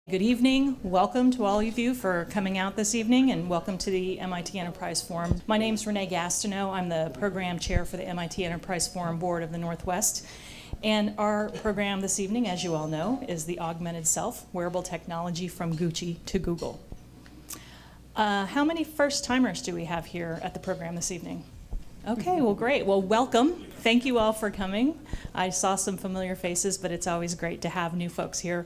Good evening. Welcome to all of you for coming out this evening, and welcome to the MIT Enterprise Forum. My name is Renee Gastineau. I'm the program chair for the MIT Enterprise Forum Board of the Northwest. And our program this evening, as you all know, is the Augmented Self, wearable technology from Gucci to Google. How many first-timers do we have here at the program this evening? Okay, well, great. Well, welcome. Thank you all for coming. I saw some familiar faces, but it's always great to have new folks here.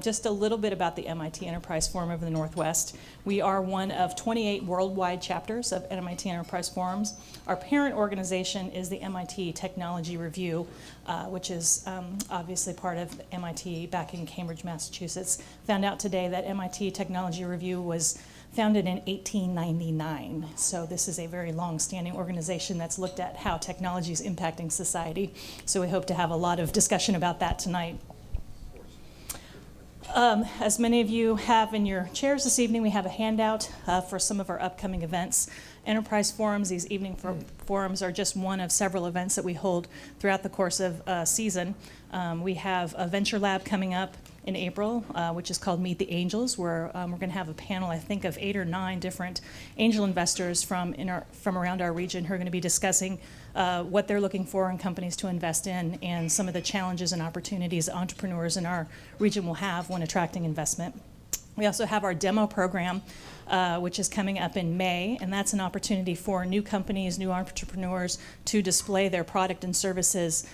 Just a little bit about the MIT Enterprise Forum of the Northwest. We are one of 28 worldwide chapters of MIT Enterprise Forums. Our parent organization is the MIT Technology Review, which is obviously part of MIT back in Cambridge, Massachusetts. Found out today that MIT Technology Review was founded in 1899. So this is a very long-standing organization that's looked at how technology is impacting society. So we hope to have a lot of discussion about that tonight. As many of you have in your chairs this evening, we have a handout for some of our upcoming events. Enterprise Forums, these evening forums, are just one of several events that we hold throughout the course of a season. We have a Venture Lab coming up in April, which is called Meet the Angels, where we're going to have a panel, I think, of 8 or 9 different angel investors from around our region who are going to be discussing what they're looking for in companies to invest in and some of the challenges and opportunities entrepreneurs in our region will have when attracting investment. We also have our demo program, which is coming up in May, and that's an opportunity for new companies, new entrepreneurs to display their product and services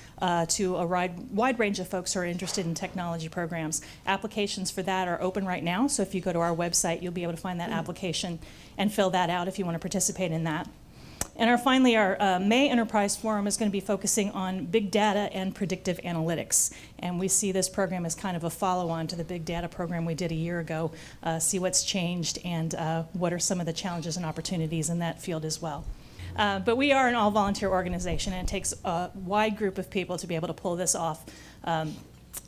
to a wide range of folks who are interested in technology programs. Applications for that are open right now, so if you go to our website, you'll be able to find that application and fill that out if you want to participate in that. And finally, our May Enterprise Forum is going to be focusing on big data and predictive analytics. And we see this program as kind of a follow-on to the big data program we did a year ago, see what's changed and what are some of the challenges and opportunities in that field as well. But we are an all-volunteer organization, and it takes a wide group of people to be able to pull this off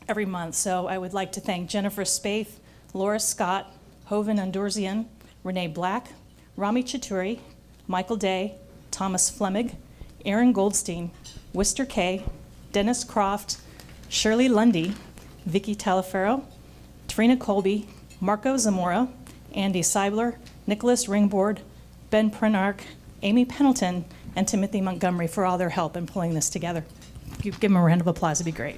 every month. So I would like to thank Jennifer Spaeth, Laura Scott, Hovind Undurzian, Renee Black, Rami Chituri, Michael Day, Thomas Flemig, Aaron Goldstein, Wister Kay, Dennis Croft, Shirley Lundy, Vicky Talaferro, Trina Colby, Marco Zamora, Andy Seibler, Nicholas Ringboard, Ben Prenark, Amy Pendleton, and Timothy Montgomery for all their help in pulling this together. If you give them a round of applause, it'd be great.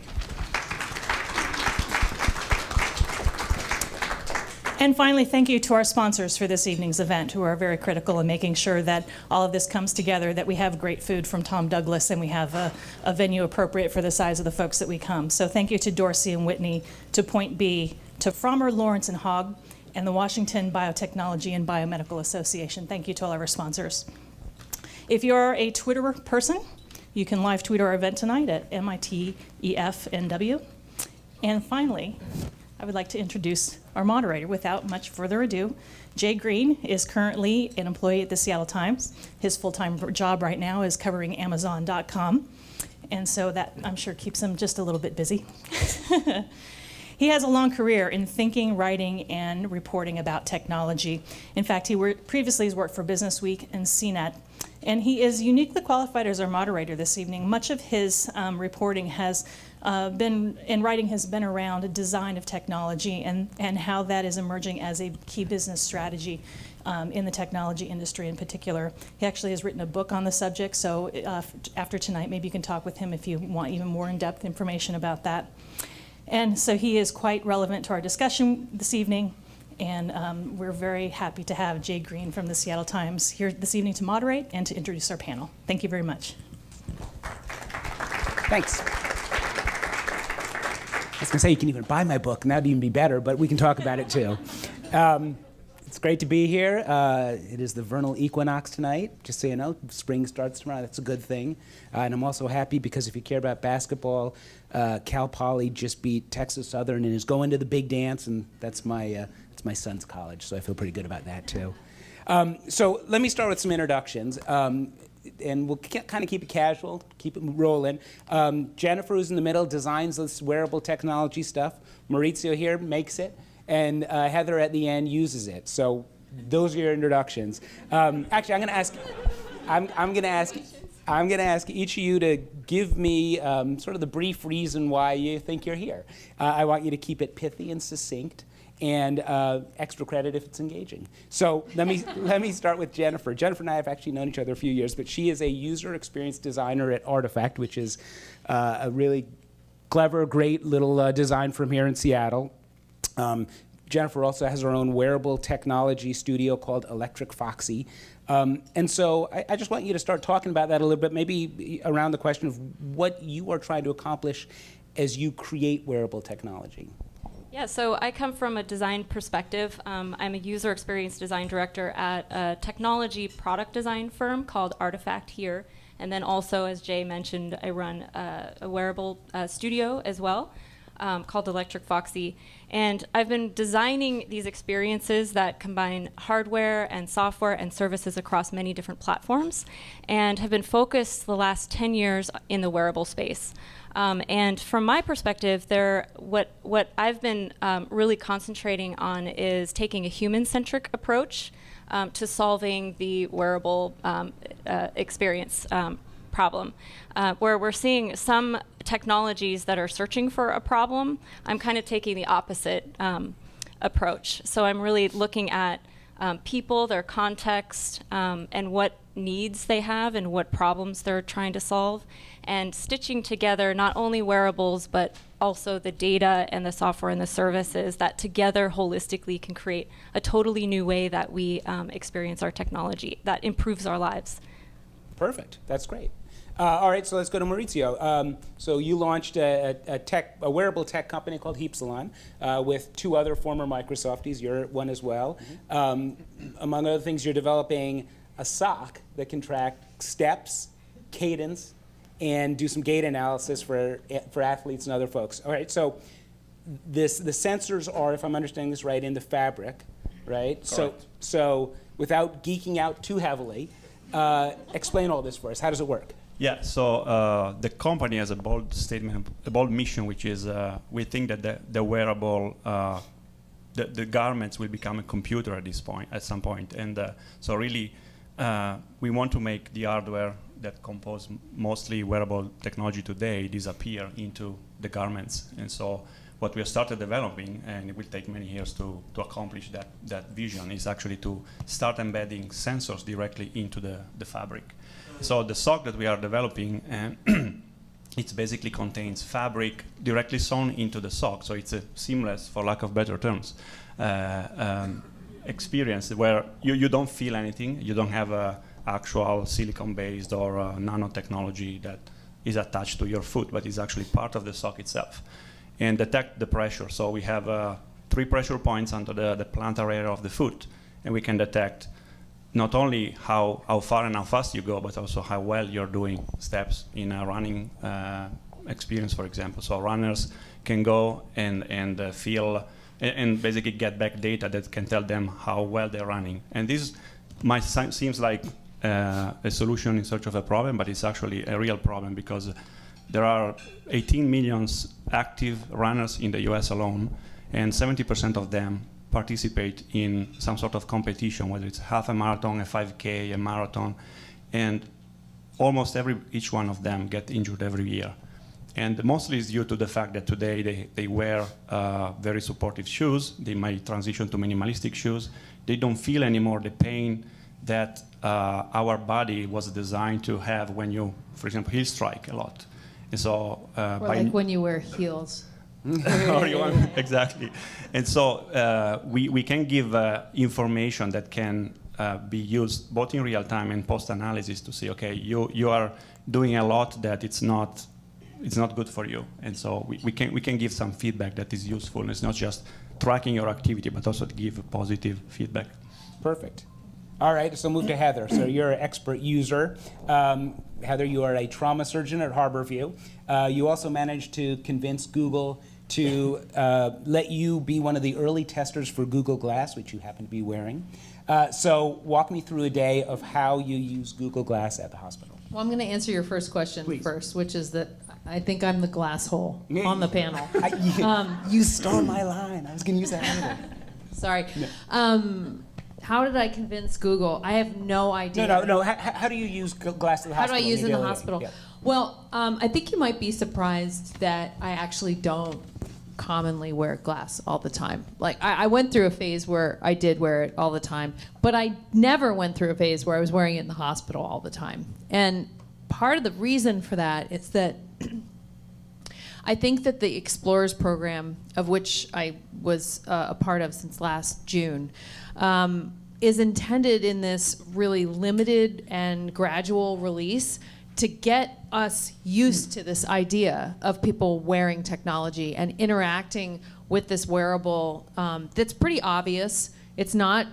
And finally, thank you to our sponsors for this evening's event, who are very critical in making sure that all of this comes together, that we have great food from Tom Douglas, and we have a venue appropriate for the size of the folks that we come. So thank you to Dorsey and Whitney, to Point B, to Frommer, Lawrence and Hogg, and the Washington Biotechnology and Biomedical Association. Thank you to all our sponsors. If you're a Twitter person, you can live tweet our event tonight at MITEFNW. And finally, I would like to introduce our moderator. Without much further ado, Jay Green is currently an employee at the Seattle Times. His full-time job right now is covering Amazon.com, and so that, I'm sure, keeps him just a little bit busy. He has a long career in thinking, writing, and reporting about technology. In fact, he previously has worked for Business Week and CNET, and he is uniquely qualified as our moderator this evening. Much of his reporting has writing has been around design of technology and how that is emerging as a key business strategy in the technology industry in particular. He actually has written a book on the subject, so after tonight, maybe you can talk with him if you want even more in-depth information about that. And so he is quite relevant to our discussion this evening, and we're very happy to have Jay Green from the Seattle Times here this evening to moderate and to introduce our panel. Thank you very much. Thanks. I was going to say you can even buy my book, and that would even be better, but we can talk about it too. It's great to be here. It is the vernal equinox tonight, just so you know. Spring starts tomorrow. That's a good thing. And I'm also happy because if you care about basketball, Cal Poly just beat Texas Southern and is going to the big dance, and that's my son's college, so I feel pretty good about that too. So let me start with some introductions. And we'll kind of keep it casual, keep it rolling. Jennifer, who's in the middle, designs this wearable technology stuff. Maurizio here makes it. And Heather at the end uses it. So those are your introductions. Actually, I'm going to ask I'm going to ask each of you to give me sort of the brief reason why you think you're here. I want you to keep it pithy and succinct, and extra credit if it's engaging. So let me start with Jennifer. Jennifer and I have actually known each other a few years, but she is a user experience designer at Artifact, which is a really clever, great little design firm here in Seattle. Jennifer also has her own wearable technology studio called Electric Foxy. And so I just want you to start talking about that a little bit, maybe around the question of what you are trying to accomplish as you create wearable technology. Yeah, so I come from a design perspective. I'm a user experience design director at a technology product design firm called Artifact here. And then also, as Jay mentioned, I run a wearable studio as well called Electric Foxy. And I've been designing these experiences that combine hardware and software and services across many different platforms, and have been focused the last 10 years in the wearable space. And from my perspective, what I've been really concentrating on is taking a human-centric approach to solving the wearable experience problem. Where we're seeing some technologies that are searching for a problem, I'm kind of taking the opposite approach. So I'm really looking at people, their context, and what needs they have and what problems they're trying to solve, and stitching together not only wearables but also the data and the software and the services that together holistically can create a totally new way that we experience our technology that improves our lives. Perfect. That's great. All right, so let's go to Maurizio. So you launched a wearable tech company called Heapsalon with two other former Microsofties. You're one as well. Among other things, you're developing a sock that can track steps, cadence, and do some gait analysis for athletes and other folks. All right, so the sensors are, if I'm understanding this right, in the fabric, right? Correct. So without geeking out too heavily, explain all this for us. How does it work? Yeah, so the company has a bold statement, a bold mission, which is we think that the wearable, the garments will become a computer at some point. And so really, we want to make the hardware that compose mostly wearable technology today disappear into the garments. And so what we have started developing, and it will take many years to accomplish that vision, is actually to start embedding sensors directly into the fabric. So the sock that we are developing, it basically contains fabric directly sewn into the sock. So it's a seamless, for lack of better terms, experience where you don't feel anything. You don't have a actual silicone-based or nanotechnology that is attached to your foot, but is actually part of the sock itself. And detect the pressure. So we have 3 pressure points under the plantar area of the foot, and we can detect not only how far and how fast you go, but also how well you're doing steps in a running experience, for example. So runners can go and feel and basically get back data that can tell them how well they're running. And this seems like a solution in search of a problem, but it's actually a real problem because there are 18 million active runners in the US alone, and 70% of them participate in some sort of competition, whether it's half a marathon, a 5K, a marathon, and almost each one of them get injured every year. And mostly it's due to the fact that today they wear very supportive shoes. They might transition to minimalistic shoes. They don't feel anymore the pain that our body was designed to have when you, for example, heel strike a lot. And so, or like when you wear heels. Exactly. And so we can give information that can be used both in real time and post-analysis to say, okay, you are doing a lot that it's not good for you. And so we can give some feedback that is useful. It's not just tracking your activity, but also to give positive feedback. Perfect. All right, so move to Heather. So you're an expert user. Heather, you are a trauma surgeon at Harborview. You also managed to convince Google to let you be one of the early testers for Google Glass, which you happen to be wearing. So walk me through a day of how you use Google Glass at the hospital. Well, I'm going to answer your first question first, which is that I think I'm the glass hole on the panel. You stole my line. I was going to use that later. Sorry. how did I convince Google? I have no idea. No. How do you use Glass to the How do hospital? I use it in the daily hospital? life? Well, I think you might be surprised that I actually don't commonly wear glass all the time. Like, I went through a phase where I did wear it all the time, but I never went through a phase where I was wearing it in the hospital all the time. And part of the reason for that is that I think that the Explorers program, of which I was a part of since last June, is intended in this really limited and gradual release to get us used to this idea of people wearing technology and interacting with this wearable that's pretty obvious. It's not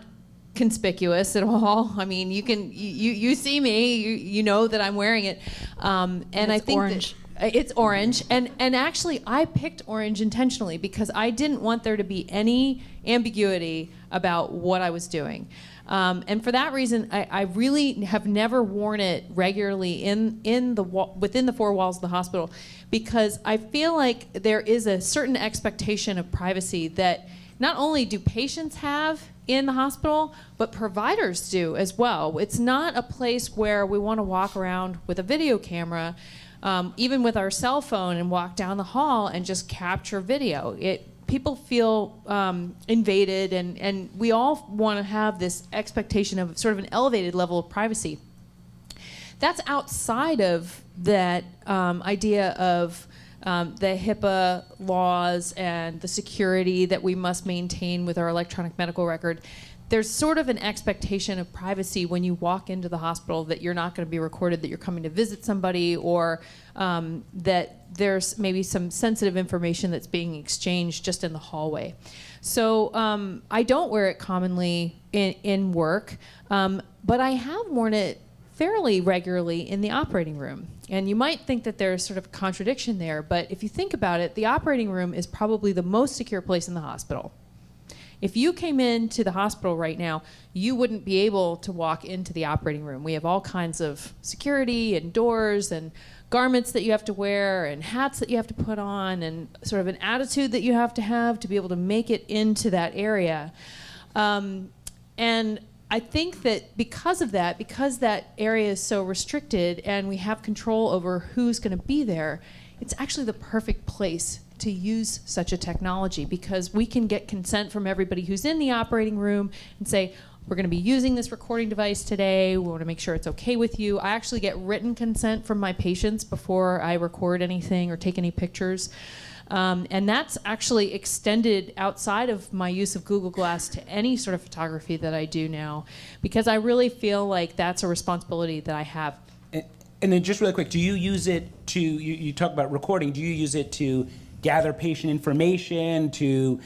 conspicuous at all. I mean, you see me, you know that I'm wearing it, and I think orange. It's orange, and actually I picked orange intentionally because I didn't want there to be any ambiguity about what I was doing. And for that reason, I really have never worn it regularly within the four walls of the hospital, because I feel like there is a certain expectation of privacy that not only do patients have in the hospital, but providers do as well. It's not a place where we want to walk around with a video camera, even with our cell phone, and walk down the hall and just capture video. People feel invaded, and we all want to have this expectation of sort of an elevated level of privacy. That's outside of that idea of the HIPAA laws and the security that we must maintain with our electronic medical record. There's sort of an expectation of privacy when you walk into the hospital that you're not going to be recorded, that you're coming to visit somebody, or that there's maybe some sensitive information that's being exchanged just in the hallway. So I don't wear it commonly in work, but I have worn it fairly regularly in the operating room. And you might think that there's sort of a contradiction there, but if you think about it, the operating room is probably the most secure place in the hospital. If you came into the hospital right now, you wouldn't be able to walk into the operating room. We have all kinds of security and doors and garments that you have to wear and hats that you have to put on and sort of an attitude that you have to be able to make it into that area. And I think that because that area is so restricted and we have control over who's going to be there, it's actually the perfect place to use such a technology, because we can get consent from everybody who's in the operating room and say, we're going to be using this recording device today. We want to make sure it's okay with you. I actually get written consent from my patients before I record anything or take any pictures. And that's actually extended outside of my use of Google Glass to any sort of photography that I do now, because I really feel like that's a responsibility that I have. And then just really quick, do you use it to, you talk about recording, do you use it to gather patient information, to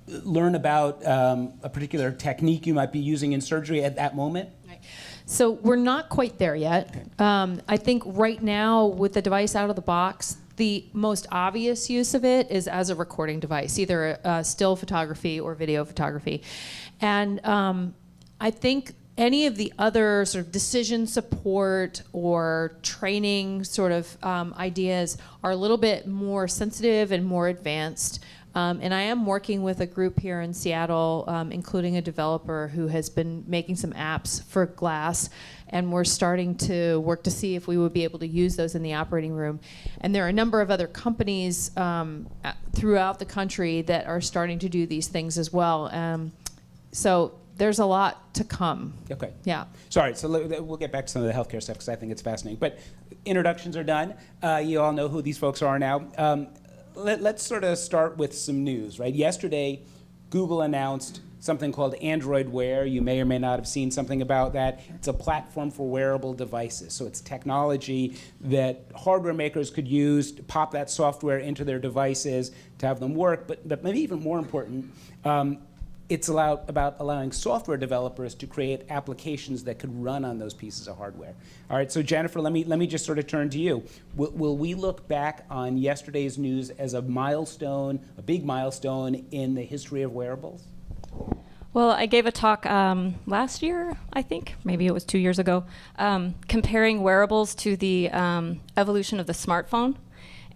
learn about a particular technique you might be using in surgery at that moment? Right. So we're not quite there yet. I think right now, with the device out of the box, the most obvious use of it is as a recording device, either still photography or video photography. And I think any of the other sort of decision support or training sort of ideas are a little bit more sensitive and more advanced. And I am working with a group here in Seattle, including a developer who has been making some apps for Glass, and we're starting to work to see if we would be able to use those in the operating room. And there are a number of other companies throughout the country that are starting to do these things as well. So there's a lot to come. Okay. Yeah. Sorry, so we'll get back to some of the healthcare stuff because I think it's fascinating. But introductions are done. You all know who these folks are now. Let's sort of start with some news, right? Yesterday, Google announced something called Android Wear. You may or may not have seen something about that. It's a platform for wearable devices. So it's technology that hardware makers could use to pop that software into their devices to have them work. But maybe even more important, it's about allowing software developers to create applications that could run on those pieces of hardware. All right, so Jennifer, let me just sort of turn to you. Will we look back on yesterday's news as a milestone, a big milestone in the history of wearables? Well, I gave a talk last year, I think, maybe it was 2 years ago, comparing wearables to the evolution of the smartphone.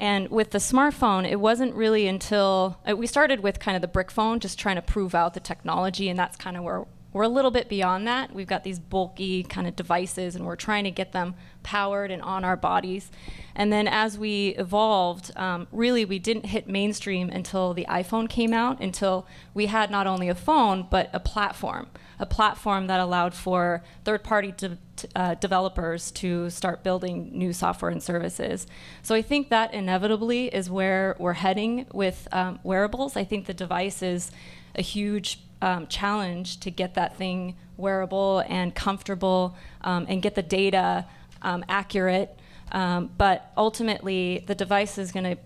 And with the smartphone, it wasn't really until we started with kind of the brick phone, just trying to prove out the technology, and that's kind of where we're a little bit beyond that. We've got these bulky kind of devices, and we're trying to get them powered and on our bodies. And then as we evolved, really we didn't hit mainstream until the iPhone came out, until we had not only a phone, but a platform that allowed for third-party developers to start building new software and services. So I think that inevitably is where we're heading with wearables. I think the device is a huge challenge to get that thing wearable and comfortable and get the data accurate. But ultimately, the device is going to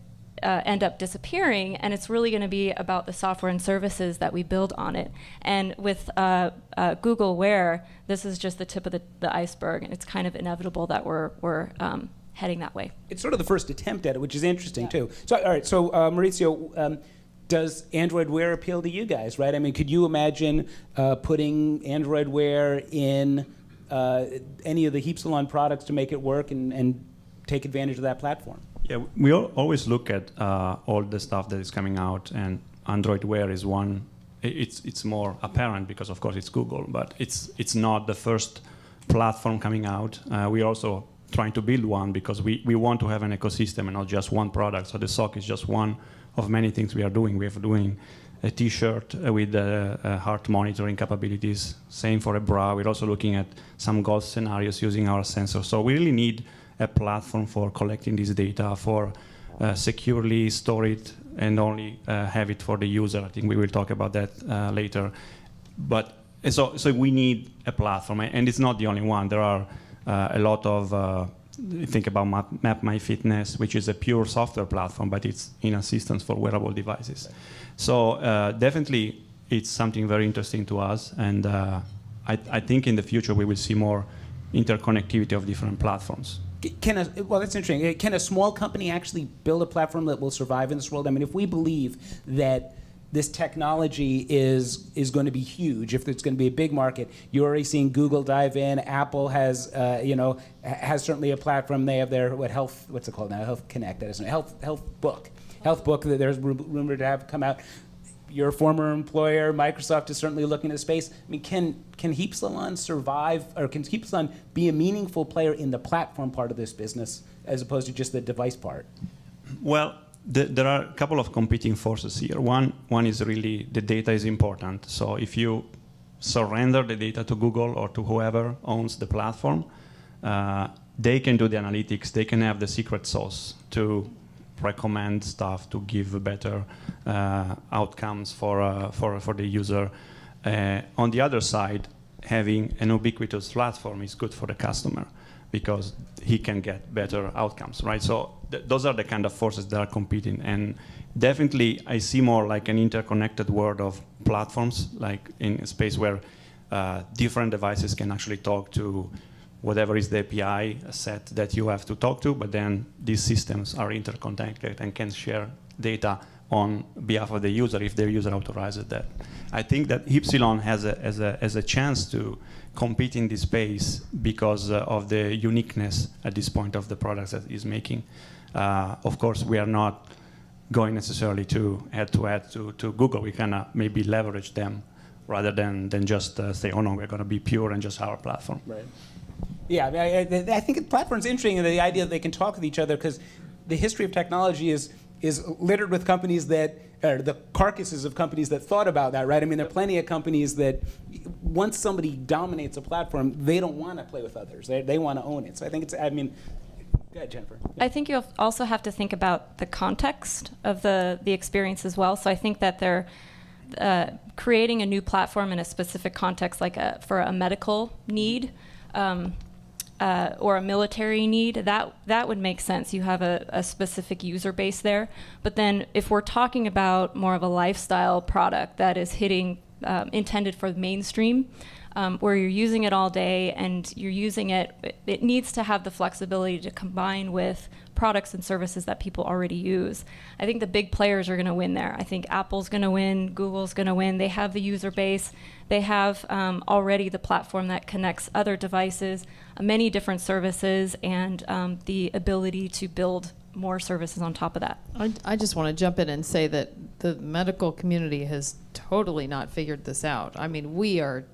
end up disappearing, and it's really going to be about the software and services that we build on it. And with Google Wear, this is just the tip of the iceberg, and it's kind of inevitable that we're heading that way. It's sort of the first attempt at it, which is interesting too. So, all right. So, Maurizio, does Android Wear appeal to you guys? Right? I mean, could you imagine putting Android Wear in any of the Heap Salon products to make it work and take advantage of that platform? Yeah, we always look at all the stuff that is coming out, and Android Wear is one. It's more apparent because, of course, it's Google, but it's not the first platform coming out. We're also trying to build one because we want to have an ecosystem and not just one product. So the SOC is just one of many things we are doing. We are doing a T-shirt with heart monitoring capabilities. Same for a bra. We're also looking at some golf scenarios using our sensors. So we really need a platform for collecting this data, for securely store it and only have it for the user. I think we will talk about that later. But so we need a platform, and it's not the only one. There are a lot of think about MapMyFitness, which is a pure software platform, but it's in assistance for wearable devices. So definitely, it's something very interesting to us, and I think in the future we will see more interconnectivity of different platforms. Well, that's interesting. Can a small company actually build a platform that will survive in this world? I mean, if we believe that this technology is going to be huge, if it's going to be a big market, you're already seeing Google dive in. Apple has has certainly a platform. They have their what's it called now? Health Connect. That isn't Health Book that there's rumored to have come out. Your former employer, Microsoft, is certainly looking at space. I mean, can Heap Salon survive, or can Heap Salon be a meaningful player in the platform part of this business as opposed to just the device part? Well, there are a couple of competing forces here. One is really the data is important. So if you surrender the data to Google or to whoever owns the platform, they can do the analytics. They can have the secret sauce to recommend stuff, to give better outcomes for the user. On the other side, having an ubiquitous platform is good for the customer because he can get better outcomes, right? So those are the kind of forces that are competing. And definitely, I see more like an interconnected world of platforms, like in a space where different devices can actually talk to whatever is the API set that you have to talk to, but then these systems are interconnected and can share data on behalf of the user if their user authorizes that. I think that Heap Salon has a chance to compete in this space because of the uniqueness at this point of the products that it's making. Of course, we are not going necessarily to head-to-head to Google. We can maybe leverage them rather than just say, oh no, we're going to be pure and just our platform. Right. Yeah, I think the platform's interesting, and the idea that they can talk with each other, because the history of technology is littered with companies that, or the carcasses of companies that thought about that, right? I mean, there are plenty of companies that once somebody dominates a platform, they don't want to play with others. They want to own it. So I think go ahead, Jennifer. I think you also have to think about the context of the experience as well. So I think that they're creating a new platform in a specific context, like for a medical need, or a military need, that would make sense. You have a specific user base there. But then if we're talking about more of a lifestyle product that is intended for the mainstream, where you're using it all day and you're using it needs to have the flexibility to combine with products and services that people already use. I think the big players are going to win there. I think Apple's going to win, Google's going to win. They have the user base. They have already the platform that connects other devices, many different services, and the ability to build more services on top of that. I just want to jump in and say that the medical community has totally not figured this out. I mean, we are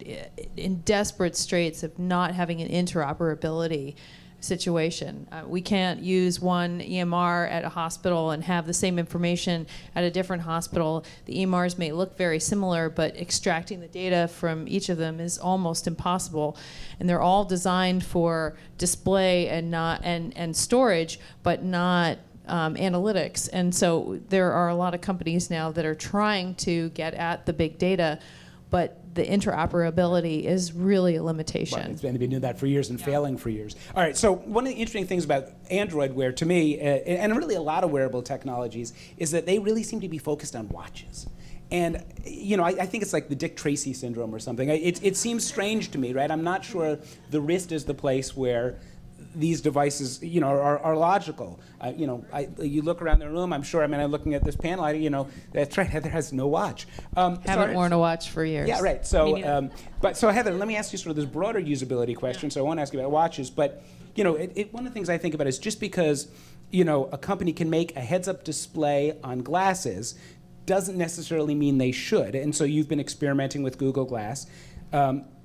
in desperate straits of not having an interoperability situation. We can't use one EMR at a hospital and have the same information at a different hospital. The EMRs may look very similar, but extracting the data from each of them is almost impossible. And they're all designed for display and not and storage, but not analytics. And so there are a lot of companies now that are trying to get at the big data, but the interoperability is really a limitation. Right, it's been doing that for years and failing for years. All right, so one of the interesting things about Android Wear to me, and really a lot of wearable technologies, is that they really seem to be focused on watches. And I think it's like the Dick Tracy syndrome or something. It seems strange to me, right? I'm not sure the wrist is the place where these devices, are logical. You look around the room. I'm sure. I'm looking at this panel. That's right. Heather has no watch. Haven't worn a watch for years. Yeah, right. So, so Heather, let me ask you sort of this broader usability question. So I want to ask you about watches, but one of the things I think about is just because a company can make a heads-up display on glasses doesn't necessarily mean they should. And so you've been experimenting with Google Glass.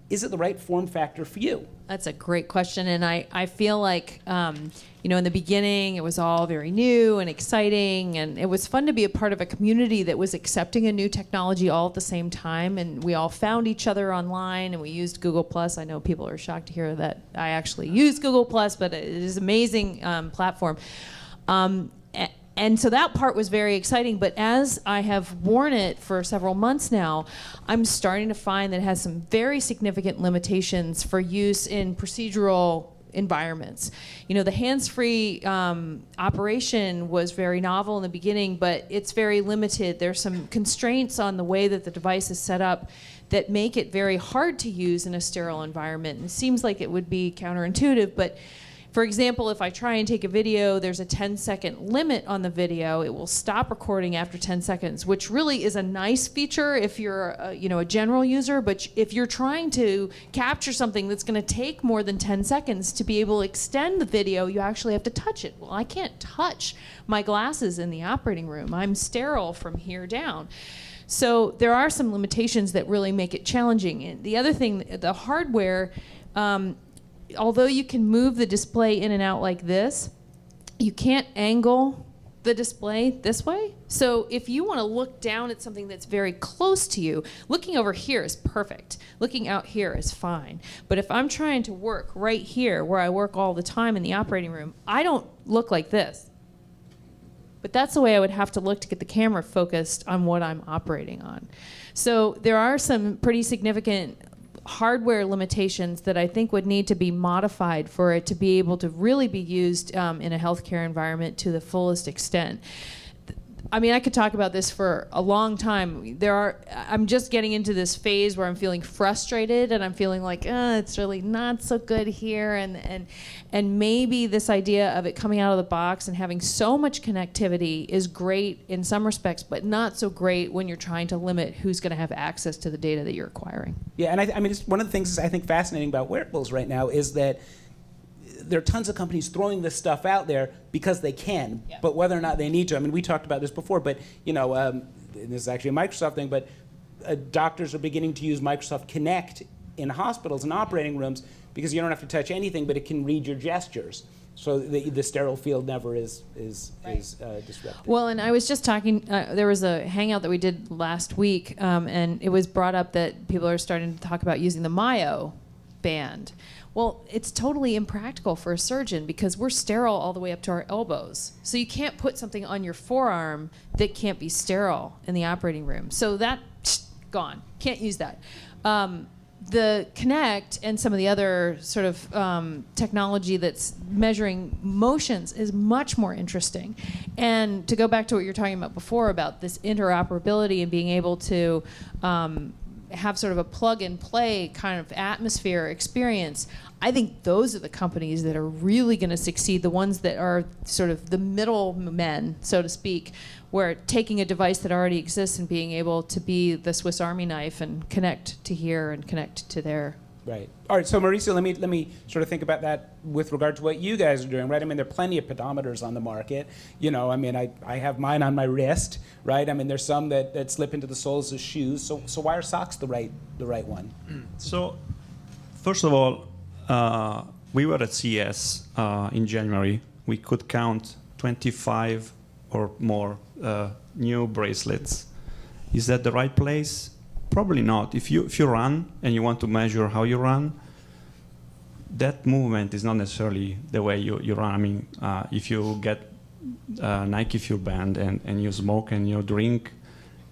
Is it the right form factor for you? That's a great question, and I feel like, in the beginning, it was all very new and exciting, and it was fun to be a part of a community that was accepting a new technology all at the same time, and we all found each other online, and we used Google+. I know people are shocked to hear that I actually use Google+, but it is an amazing platform. And so that part was very exciting, but as I have worn it for several months now, I'm starting to find that it has some very significant limitations for use in procedural environments. The hands-free operation was very novel in the beginning, but it's very limited. There's some constraints on the way that the device is set up that make it very hard to use in a sterile environment. It seems like it would be counterintuitive, but for example, if I try and take a video, there's a 10-second limit on the video. It will stop recording after 10 seconds, which really is a nice feature if you're a general user. But if you're trying to capture something that's going to take more than 10 seconds to be able to extend the video, you actually have to touch it. Well, I can't touch my glasses in the operating room. I'm sterile from here down. So there are some limitations that really make it challenging. And the other thing, the hardware, although you can move the display in and out like this, you can't angle the display this way. So if you want to look down at something that's very close to you, looking over here is perfect. Looking out here is fine. But if I'm trying to work right here, where I work all the time in the operating room, I don't look like this. But that's the way I would have to look to get the camera focused on what I'm operating on. So there are some pretty significant hardware limitations that I think would need to be modified for it to be able to really be used in a healthcare environment to the fullest extent. I could talk about this for a long time. I'm just getting into this phase where I'm feeling frustrated and I'm feeling like, it's really not so good here, and maybe this idea of it coming out of the box and having so much connectivity is great in some respects, but not so great when you're trying to limit who's going to have access to the data that you're acquiring. Yeah, and it's one of the things I think fascinating about wearables right now is that there are tons of companies throwing this stuff out there because they can, but whether or not they need to. We talked about this before, but and this is actually a Microsoft thing, but doctors are beginning to use Microsoft Connect in hospitals and operating rooms because you don't have to touch anything, but it can read your gestures. So the sterile field never is disrupted. Well, and I was just talking, there was a hangout that we did last week, and it was brought up that people are starting to talk about using the Myo band. Well, it's totally impractical for a surgeon because we're sterile all the way up to our elbows. So you can't put something on your forearm that can't be sterile in the operating room. So that, gone. Can't use that. The Kinect and some of the other sort of technology that's measuring motions is much more interesting. And to go back to what you were talking about before about this interoperability and being able to have sort of a plug-and-play kind of atmosphere experience, I think those are the companies that are really going to succeed, the ones that are sort of the middlemen, so to speak, where taking a device that already exists and being able to be the Swiss Army knife and connect to here and connect to there Right. All right. So Mauricio, let me sort of think about that with regard to what you guys are doing, right? I mean, there are plenty of pedometers on the market. You know, I mean, I have mine on my wrist, right? I mean, there's some that slip into the soles of shoes. So why are socks the right one? So, first of all, we were at CES in January. We could count 25 or more new bracelets. Is that the right place? Probably not. If you run and you want to measure how you run, that movement is not necessarily the way you run. I mean, if you get Nike Fuel Band and you smoke and you drink,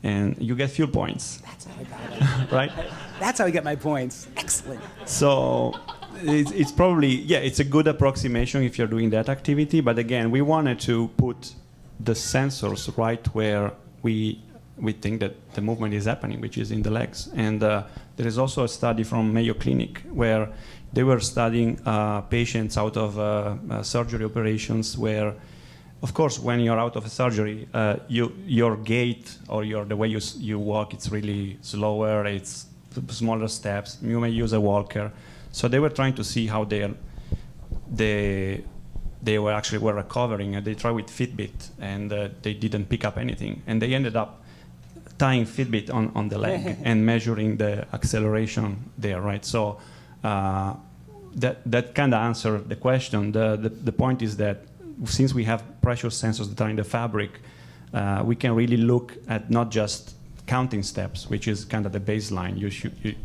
and you get fuel points. That's how I got it. Right? That's how I get my points. Excellent. So it's probably, yeah, it's a good approximation if you're doing that activity. But again, we wanted to put the sensors right where we think that the movement is happening, which is in the legs. And there is also a study from Mayo Clinic where they were studying patients out of surgery operations where, of course, when you're out of a surgery, your gait or the way you walk, it's really slower, it's smaller steps. You may use a walker. So they were trying to see how they were recovering. And they tried with Fitbit, and they didn't pick up anything. And they ended up tying Fitbit on the leg and measuring the acceleration there, right? So that kind of answered the question. The point is that since we have pressure sensors that are in the fabric, we can really look at not just counting steps, which is kind of the baseline.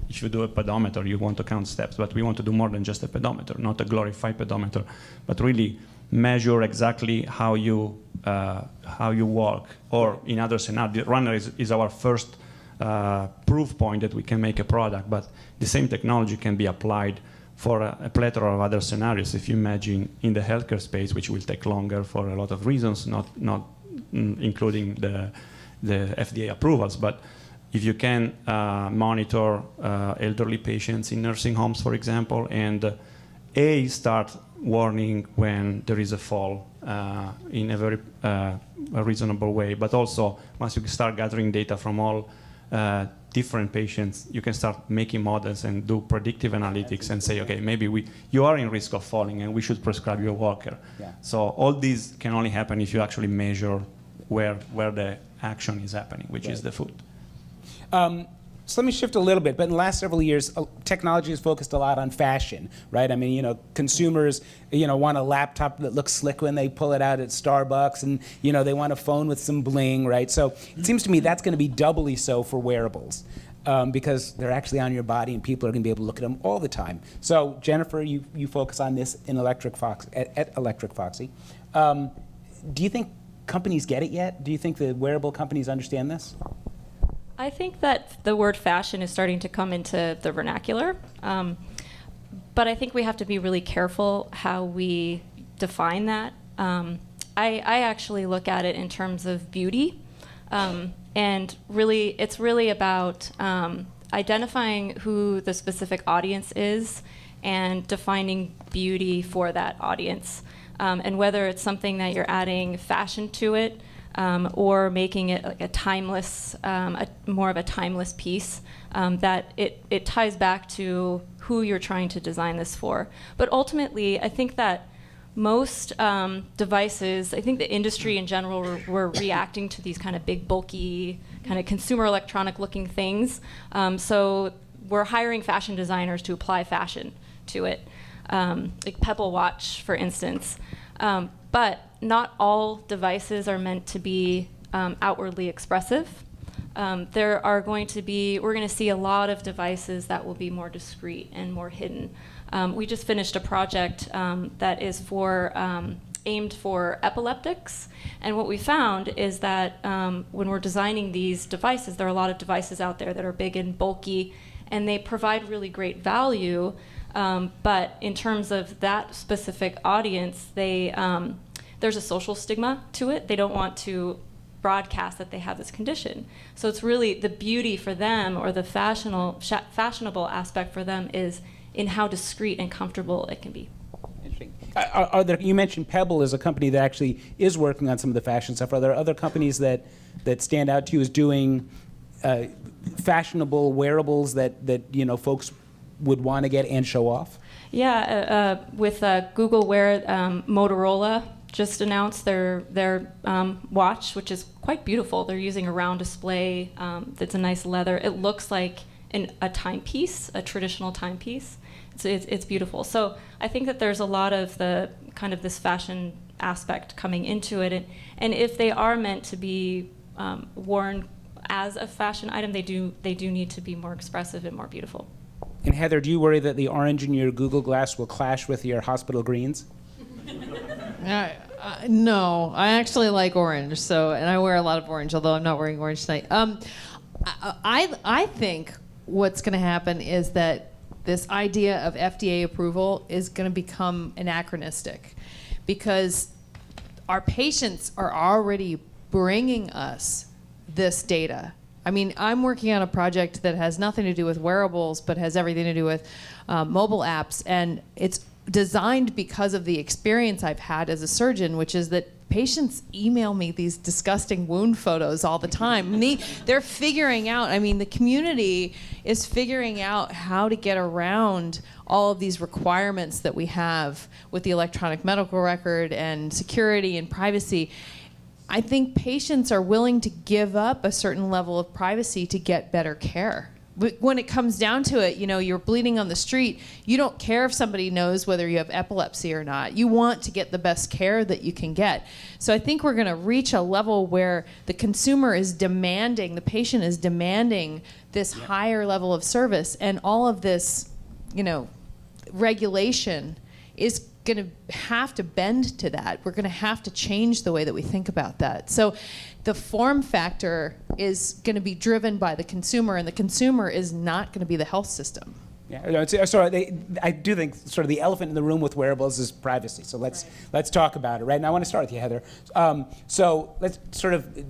If you do a pedometer, you want to count steps, but we want to do more than just a pedometer, not a glorified pedometer, but really measure exactly how you walk. Or in other scenarios, the runner is our first proof point that we can make a product, but the same technology can be applied for a plethora of other scenarios. If you imagine in the healthcare space, which will take longer for a lot of reasons, not including the FDA approvals, but if you can monitor elderly patients in nursing homes, for example, and start warning when there is a fall in a very reasonable way, but also once you start gathering data from all different patients, you can start making models and do predictive analytics and say, okay, maybe you are in risk of falling and we should prescribe you a walker. Yeah. So all these can only happen if you actually measure where the action is happening, which is the foot. So let me shift a little bit, but in the last several years, technology has focused a lot on fashion, right? I mean, consumers, want a laptop that looks slick when they pull it out at Starbucks, and, they want a phone with some bling, right? So it seems to me that's going to be doubly so for wearables, because they're actually on your body and people are going to be able to look at them all the time. So Jennifer, you focus on this in at Electric Foxy. Do you think companies get it yet? Do you think the wearable companies understand this? I think that the word fashion is starting to come into the vernacular, but I think we have to be really careful how we define that. I actually look at it in terms of beauty, and really, it's really about identifying who the specific audience is and defining beauty for that audience, and whether it's something that you're adding fashion to it, or making it like a timeless, more of a timeless piece, that it ties back to who you're trying to design this for. But ultimately, I think that most devices, I think the industry in general were reacting to these kind of big, bulky, kind of consumer electronic looking things. So we're hiring fashion designers to apply fashion to it, like Pebble Watch, for instance. But not all devices are meant to be outwardly expressive. We're going to see a lot of devices that will be more discreet and more hidden. We just finished a project that is aimed for epileptics, and what we found is that when we're designing these devices, there are a lot of devices out there that are big and bulky, and they provide really great value, but in terms of that specific audience, there's a social stigma to it. They don't want to broadcast that they have this condition. So it's really the beauty for them, or the fashionable aspect for them, is in how discreet and comfortable it can be. Interesting. You mentioned Pebble as a company that actually is working on some of the fashion stuff. Are there other companies that stand out to you as doing fashionable wearables that folks would want to get and show off? Yeah, with Google Wear, Motorola just announced their watch, which is quite beautiful. They're using a round display that's a nice leather. It looks like a timepiece, a traditional timepiece. It's beautiful. So I think that there's a lot of the kind of this fashion aspect coming into it, and if they are meant to be worn as a fashion item, they do need to be more expressive and more beautiful. And Heather, do you worry that the orange in your Google Glass will clash with your hospital greens? No, I actually like orange, and I wear a lot of orange, although I'm not wearing orange tonight. I think what's going to happen is that this idea of FDA approval is going to become anachronistic, because our patients are already bringing us this data. I mean, I'm working on a project that has nothing to do with wearables, but has everything to do with mobile apps, and it's designed because of the experience I've had as a surgeon, which is that patients email me these disgusting wound photos all the time. They're figuring out, I mean, the community is figuring out how to get around all of these requirements that we have with the electronic medical record and security and privacy. I think patients are willing to give up a certain level of privacy to get better care. But when it comes down to it, you're bleeding on the street, you don't care if somebody knows whether you have epilepsy or not. You want to get the best care that you can get. So I think we're going to reach a level where the consumer is demanding, the patient is demanding this higher level of service, and all of this, regulation is going to have to bend to that. We're going to have to change the way that we think about that. So the form factor is going to be driven by the consumer, and the consumer is not going to be the health system. Yeah, no, I do think sort of the elephant in the room with wearables is privacy. So let's talk about it, right? And I want to start with you, Heather. So let's sort of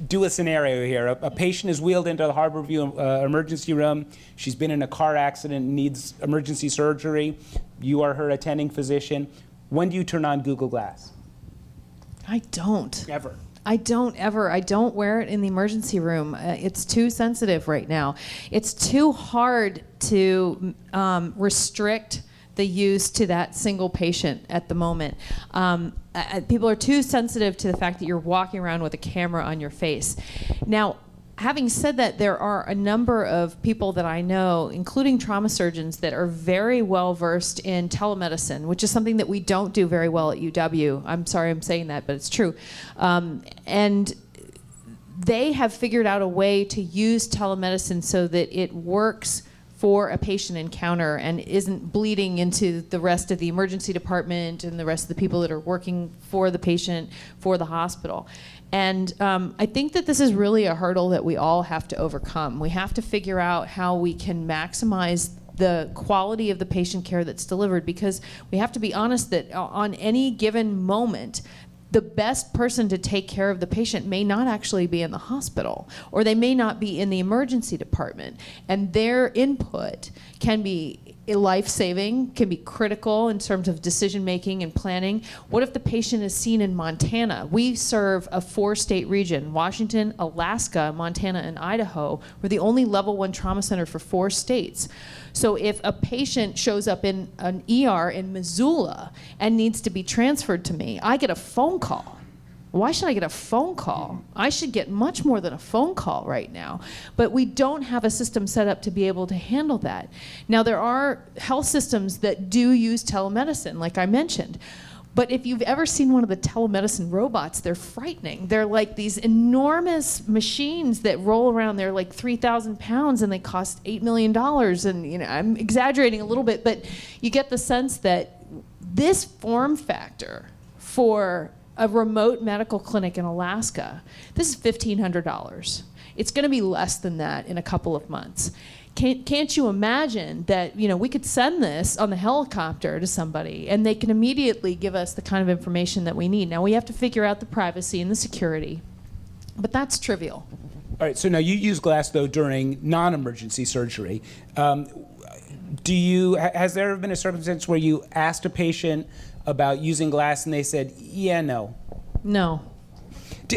do a scenario here. A patient is wheeled into the Harborview emergency room. She's been in a car accident, needs emergency surgery. You are her attending physician. When do you turn on Google Glass? I don't. Ever. I don't ever. I don't wear it in the emergency room. It's too sensitive right now. It's too hard to restrict the use to that single patient at the moment. People are too sensitive to the fact that you're walking around with a camera on your face. Now, having said that, there are a number of people that I know, including trauma surgeons, that are very well versed in telemedicine, which is something that we don't do very well at UW. I'm sorry I'm saying that, but it's true. And they have figured out a way to use telemedicine so that it works for a patient encounter and isn't bleeding into the rest of the emergency department and the rest of the people that are working for the patient, for the hospital. And I think that this is really a hurdle that we all have to overcome. We have to figure out how we can maximize the quality of the patient care that's delivered, because we have to be honest that on any given moment, the best person to take care of the patient may not actually be in the hospital, or they may not be in the emergency department. And their input can be life-saving, can be critical in terms of decision-making and planning. What if the patient is seen in Montana? We serve a 4-state region: Washington, Alaska, Montana, and Idaho. We're the only level 1 trauma center for 4 states. So if a patient shows up in an ER in Missoula and needs to be transferred to me, I get a phone call. Why should I get a phone call? I should get much more than a phone call right now. But we don't have a system set up to be able to handle that. Now, there are health systems that do use telemedicine, like I mentioned. But if you've ever seen one of the telemedicine robots, they're frightening. They're like these enormous machines that roll around. They're like 3,000 pounds and they cost $8 million. And I'm exaggerating a little bit, but you get the sense that this form factor for a remote medical clinic in Alaska, this is $1,500. It's going to be less than that in a couple of months. Can't you imagine that we could send this on the helicopter to somebody and they can immediately give us the kind of information that we need? Now, we have to figure out the privacy and the security, but that's trivial. All right, so now you use glass, though, during non-emergency surgery. Has there ever been a circumstance where you asked a patient about using glass and they said, yeah, no? No.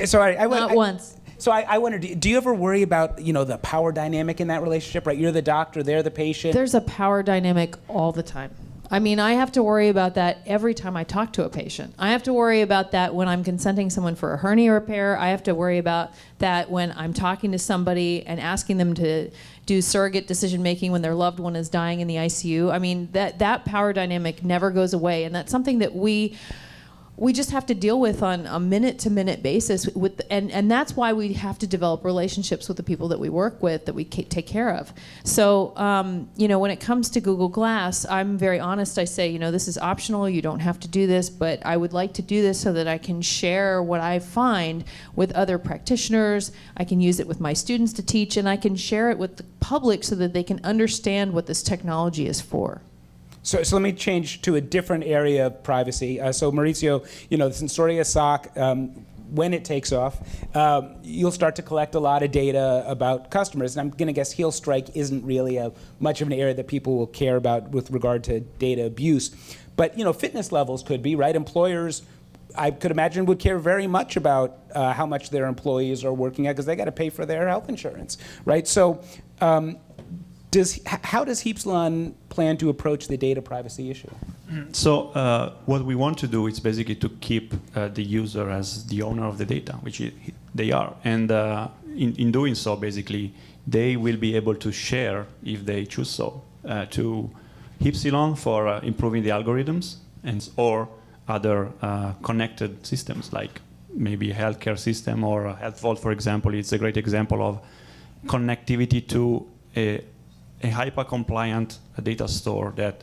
Sorry, Not once. So I wonder, do you ever worry about, the power dynamic in that relationship, right? You're the doctor, they're the patient. There's a power dynamic all the time. I mean, I have to worry about that every time I talk to a patient. I have to worry about that when I'm consenting someone for a hernia repair. I have to worry about that when I'm talking to somebody and asking them to do surrogate decision making when their loved one is dying in the ICU. I mean, that power dynamic never goes away, and that's something that we just have to deal with on a minute-to-minute basis. And that's why we have to develop relationships with the people that we work with, that we take care of. So, when it comes to Google Glass, I'm very honest. I say, this is optional. You don't have to do this, but I would like to do this so that I can share what I find with other practitioners. I can use it with my students to teach, and I can share it with the public so that they can understand what this technology is for. So let me change to a different area of privacy. So Mauricio, the Sensoria sock, when it takes off, you'll start to collect a lot of data about customers. And I'm going to guess heel strike isn't really much of an area that people will care about with regard to data abuse. But fitness levels could be, right? Employers, I could imagine, would care very much about how much their employees are working at, because they got to pay for their health insurance, right? So how does Heapsalon plan to approach the data privacy issue? So what we want to do is basically to keep the user as the owner of the data, which they are. And in doing so, basically, they will be able to share, if they choose so, to Heapsalon for improving the algorithms or other connected systems, like maybe a healthcare system or a Health Vault, for example. It's a great example of connectivity to a HIPAA compliant data store that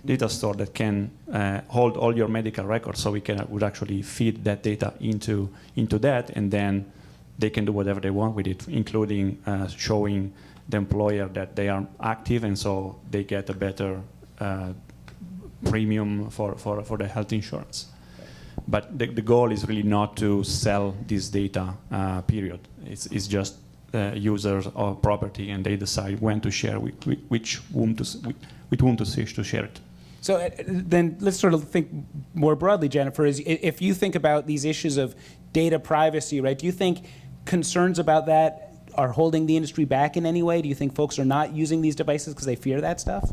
data store that can hold all your medical records, so would actually feed that data into that, and then they can do whatever they want with it, including showing the employer that they are active, and so they get a better premium for the health insurance. But the goal is really not to sell this data, period. It's just users or property, and they decide when to share with whom to switch to share it. So then let's sort of think more broadly, Jennifer. If you think about these issues of data privacy, right? Do you think concerns about that are holding the industry back in any way? Do you think folks are not using these devices because they fear that stuff?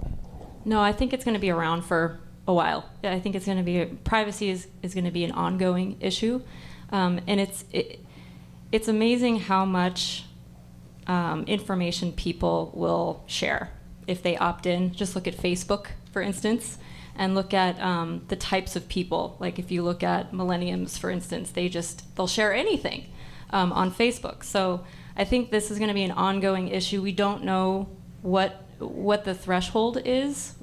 No, I think it's going to be around for a while. I think it's going to be privacy is going to be an ongoing issue, and it's amazing how much information people will share if they opt in. Just look at Facebook, for instance, and look at the types of people. Like if you look at millennials, for instance, they'll share anything on Facebook. So I think this is going to be an ongoing issue. We don't know what the threshold is,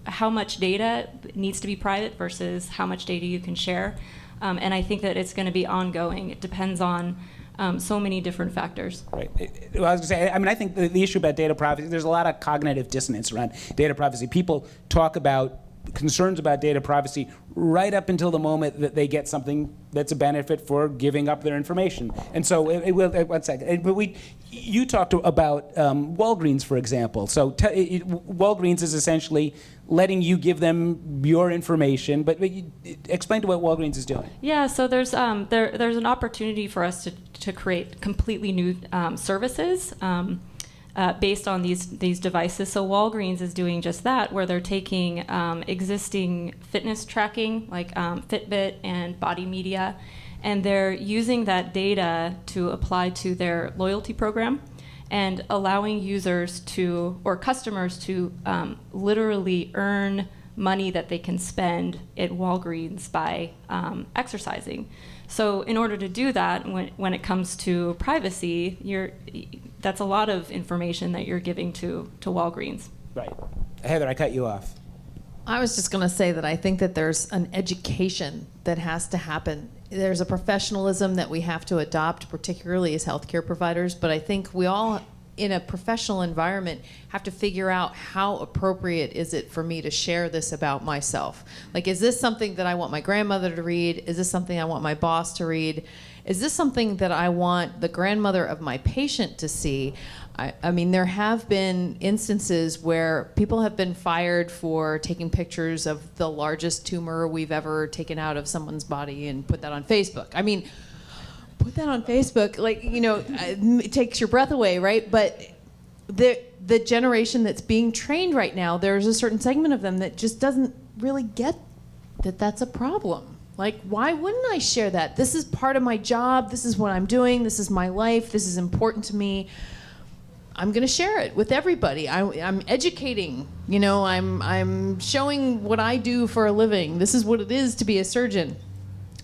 how much data needs to be private versus how much data you can share. And I think that it's going to be ongoing. It depends on so many different factors. Right. Well, I was going to say, I think the issue about data privacy, there's a lot of cognitive dissonance around data privacy. People talk about concerns about data privacy right up until the moment that they get something that's a benefit for giving up their information. And so, one second. But you talked about Walgreens, for example. So Walgreens is essentially letting you give them your information. But explain to what Walgreens is doing. Yeah. So there's an opportunity for us to create completely new services. Based on these devices. So Walgreens is doing just that, where they're taking existing fitness tracking, like Fitbit and Body Media, and they're using that data to apply to their loyalty program and allowing users or customers to literally earn money that they can spend at Walgreens by exercising. So in order to do that, when it comes to privacy, that's a lot of information that you're giving to Walgreens. Right. Heather, I cut you off. I was just going to say that I think that there's an education that has to happen. There's a professionalism that we have to adopt, particularly as healthcare providers, but I think we all, in a professional environment, have to figure out how appropriate is it for me to share this about myself. Like, is this something that I want my grandmother to read? Is this something I want my boss to read? Is this something that I want the grandmother of my patient to see? I mean, there have been instances where people have been fired for taking pictures of the largest tumor we've ever taken out of someone's body and put that on Facebook. I mean, put that on Facebook, like, it takes your breath away, right? But the generation that's being trained right now, there's a certain segment of them that just doesn't really get that that's a problem. Like, why wouldn't I share that? This is part of my job. This is what I'm doing. This is my life. This is important to me. I'm going to share it with everybody. I'm educating. I'm showing what I do for a living. This is what it is to be a surgeon.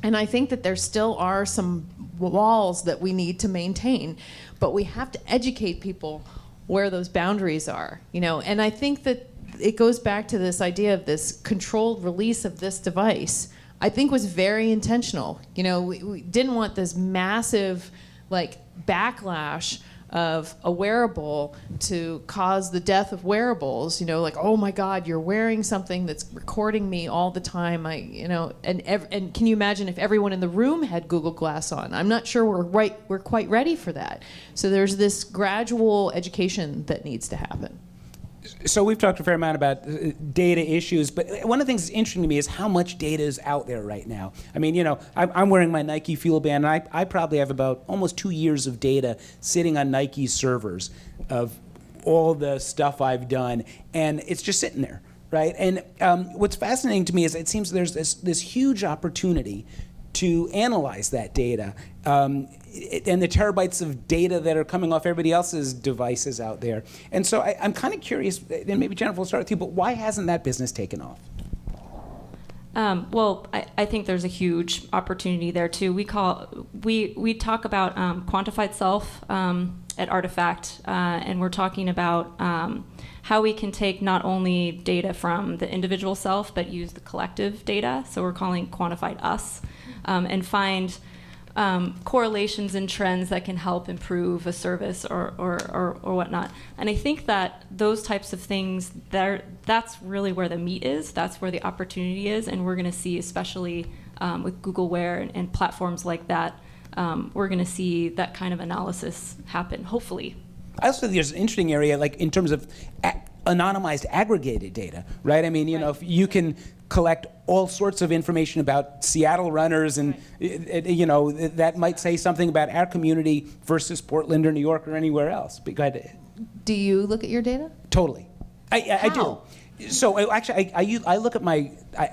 And I think that there still are some walls that we need to maintain, but we have to educate people where those boundaries are. And I think that it goes back to this idea of this controlled release of this device. I think was very intentional. We didn't want this massive backlash of a wearable to cause the death of wearables. Oh my God, you're wearing something that's recording me all the time. And can you imagine if everyone in the room had Google Glass on? I'm not sure we're quite ready for that. So there's this gradual education that needs to happen. So we've talked a fair amount about data issues, but one of the things that's interesting to me is how much data is out there right now. I mean, I'm wearing my Nike Fuel Band, and I probably have about almost 2 years of data sitting on Nike's servers of all the stuff I've done, and it's just sitting there, right? And what's fascinating to me is it seems there's this huge opportunity to analyze that data and the terabytes of data that are coming off everybody else's devices out there. And so I'm kind of curious, and maybe Jennifer will start with you, but why hasn't that business taken off? Well, I think there's a huge opportunity there too. We talk about quantified self at Artifact, and we're talking about how we can take not only data from the individual self, but use the collective data. So we're calling quantified us, and find correlations and trends that can help improve a service or whatnot. And I think that those types of things, that's really where the meat is. That's where the opportunity is. And we're going to see, especially with Google Wear and platforms like that, we're going to see that kind of analysis happen, hopefully. I also think there's an interesting area, like in terms of anonymized aggregated data, right? I mean, if you can collect all sorts of information about Seattle runners, and that might say something about our community versus Portland or New York or anywhere else. But go ahead. Do you look at your data? Totally, I do. So actually, I look at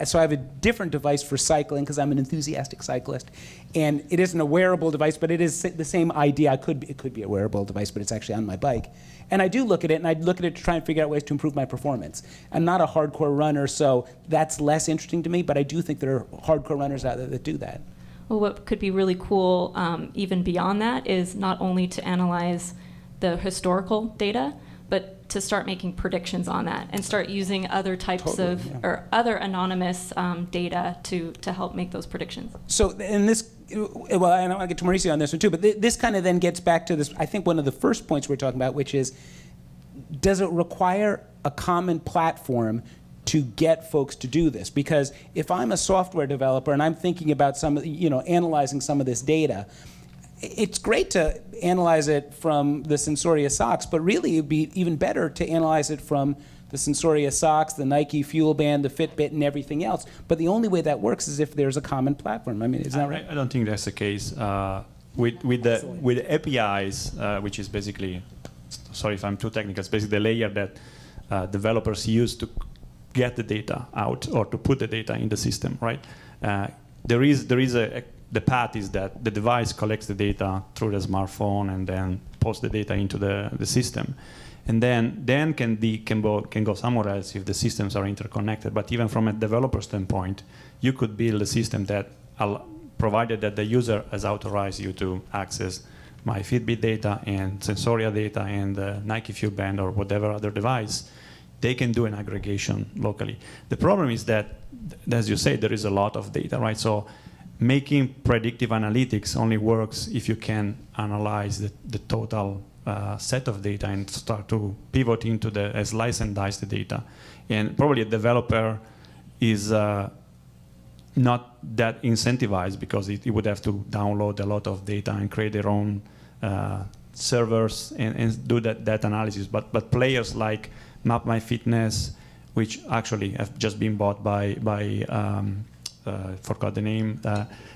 so I have a different device for cycling because I'm an enthusiastic cyclist, and it isn't a wearable device, but it is the same idea. It could be a wearable device, but it's actually on my bike. And I do look at it, and I look at it to try and figure out ways to improve my performance. I'm not a hardcore runner, so that's less interesting to me, but I do think there are hardcore runners out there that do that. Well, what could be really cool, even beyond that, is not only to analyze the historical data, but to start making predictions on that and start using other types or other anonymous data to help make those predictions. So, and this, well, and I want to get to Mauricio on this one too, but this kind of then gets back to this, I think one of the first points we're talking about, which is, does it require a common platform to get folks to do this? Because if I'm a software developer and I'm thinking about analyzing some of this data, it's great to analyze it from the Sensoria socks, but really it'd be even better to analyze it from the Sensoria socks, the Nike Fuel Band, the Fitbit, and everything else. But the only way that works is if there's a common platform. I mean, isn't that right? I don't think that's the case. With the APIs, which is basically, sorry if I'm too technical, it's basically the layer that developers use to get the data out or to put the data in the system, right? The path is that the device collects the data through the smartphone and then posts the data into the system, and then can go somewhere else if the systems are interconnected. But even from a developer standpoint, you could build a system that, provided that the user has authorized you to access my Fitbit data and Sensoria data and the Nike Fuel Band or whatever other device, they can do an aggregation locally. The problem is that, as you say, there is a lot of data, right? So making predictive analytics only works if you can analyze the total set of data and start to pivot into slice and dice the data. And probably a developer is not that incentivized because it would have to download a lot of data and create their own servers and do that analysis. But players like MapMyFitness, which actually have just been bought by forgot the name.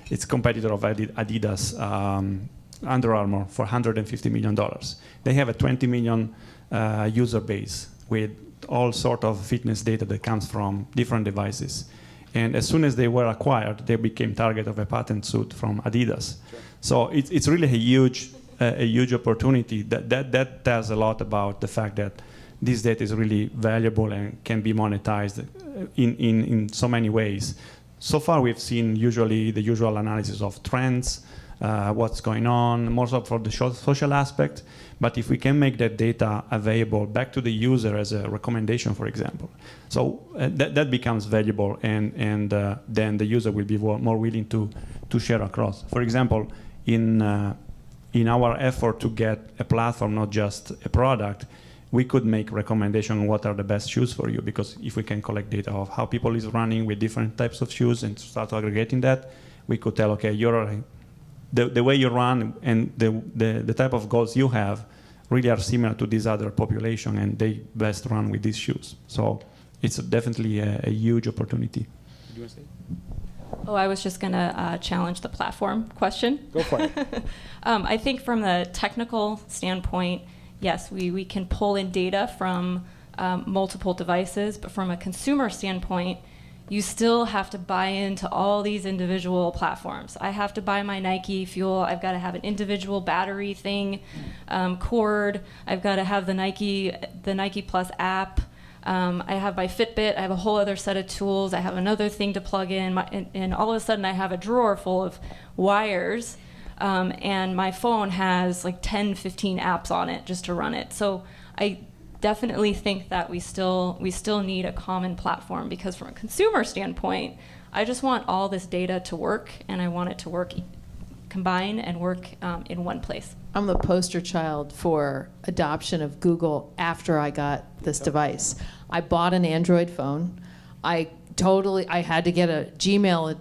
It's a competitor of Adidas, Under Armour, for $150 million. They have a 20 million user base with all sort of fitness data that comes from different devices. And as soon as they were acquired, they became target of a patent suit from Adidas. Sure. So it's really a huge opportunity. That tells a lot about the fact that this data is really valuable and can be monetized in so many ways. So far, we've seen usually the usual analysis of trends, what's going on, more so for the social aspect. But if we can make that data available back to the user as a recommendation, for example, so that becomes valuable, and then the user will be more willing to share across. For example, in our effort to get a platform, not just a product, we could make recommendations on what are the best shoes for you, because if we can collect data of how people is running with different types of shoes and start aggregating that, we could tell, okay, the way you run and the type of goals you have really are similar to this other population, and they best run with these shoes. So it's definitely a huge opportunity. Do you want to say? Oh, I was just going to challenge the platform question. Go for it. I think from the technical standpoint, yes, we can pull in data from multiple devices, but from a consumer standpoint, you still have to buy into all these individual platforms. I have to buy my Nike Fuel. I've got to have an individual battery thing, cord. I've got to have the Nike Plus app. I have my Fitbit. I have a whole other set of tools. I have another thing to plug in. And all of a sudden, I have a drawer full of wires. And my phone has like 10, 15 apps on it just to run it. So I definitely think that we still need a common platform, because from a consumer standpoint, I just want all this data to work, and I want it to work, combine and work in one place. I'm the poster child for adoption of Google after I got this device. I bought an Android phone. I had to get a Gmail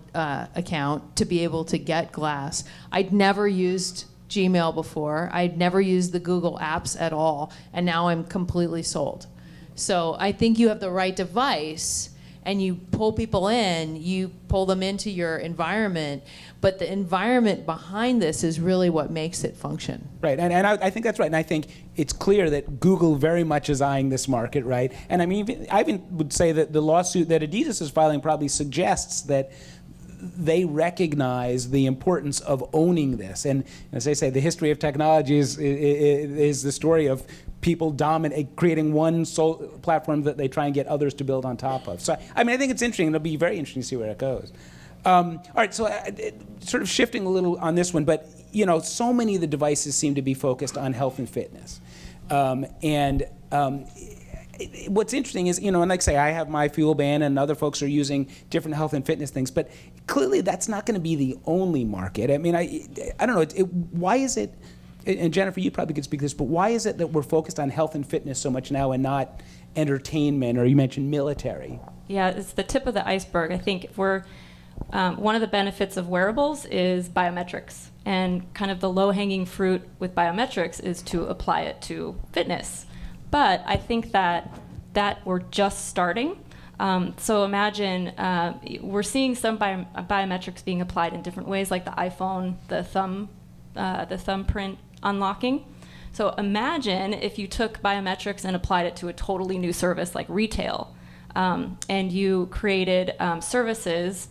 account to be able to get Glass. I'd never used Gmail before. I'd never used the Google apps at all, and now I'm completely sold. So I think you have the right device, and you pull people in, you pull them into your environment, but the environment behind this is really what makes it function. Right, and I think that's right, and I think it's clear that Google very much is eyeing this market, right? And I mean, I even would say that the lawsuit that Adidas is filing probably suggests that they recognize the importance of owning this. And as I say, the history of technology is the story of people creating one platform that they try and get others to build on top of. So, I mean, I think it's interesting. It'll be very interesting to see where it goes. All right, so sort of shifting a little on this one, but so many of the devices seem to be focused on health and fitness. What's interesting is, and like I say, I have my Fuel Band, and other folks are using different health and fitness things, but clearly that's not going to be the only market. I mean, I don't know, why is it, and Jennifer, you probably could speak to this, but why is it that we're focused on health and fitness so much now and not entertainment, or you mentioned military? Yeah, it's the tip of the iceberg. I think if we're, one of the benefits of wearables is biometrics, and kind of the low-hanging fruit with biometrics is to apply it to fitness. But I think that we're just starting. So imagine we're seeing some biometrics being applied in different ways, like the iPhone, the thumbprint unlocking. So imagine if you took biometrics and applied it to a totally new service like retail, and you created services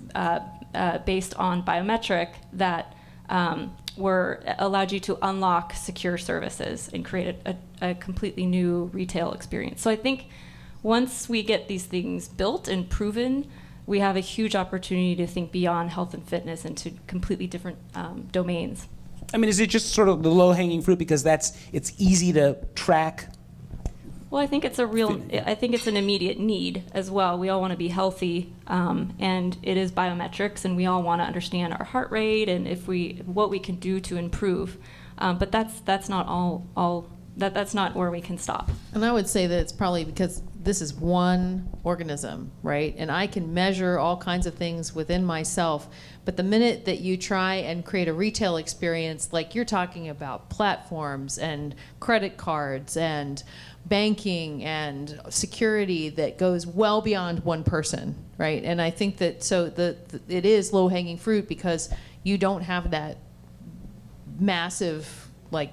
based on biometric that allowed you to unlock secure services and create a completely new retail experience. So I think once we get these things built and proven, we have a huge opportunity to think beyond health and fitness into completely different domains. I mean, is it just sort of the low-hanging fruit because it's easy to track? Well, I think it's an immediate need as well. We all want to be healthy, and it is biometrics, and we all want to understand our heart rate and what we can do to improve. But that's not all that's not where we can stop. And I would say that it's probably because this is one organism, right? And I can measure all kinds of things within myself. But the minute that you try and create a retail experience, like you're talking about platforms and credit cards and banking and security that goes well beyond one person, right? And I think that it is low-hanging fruit because you don't have that massive, like,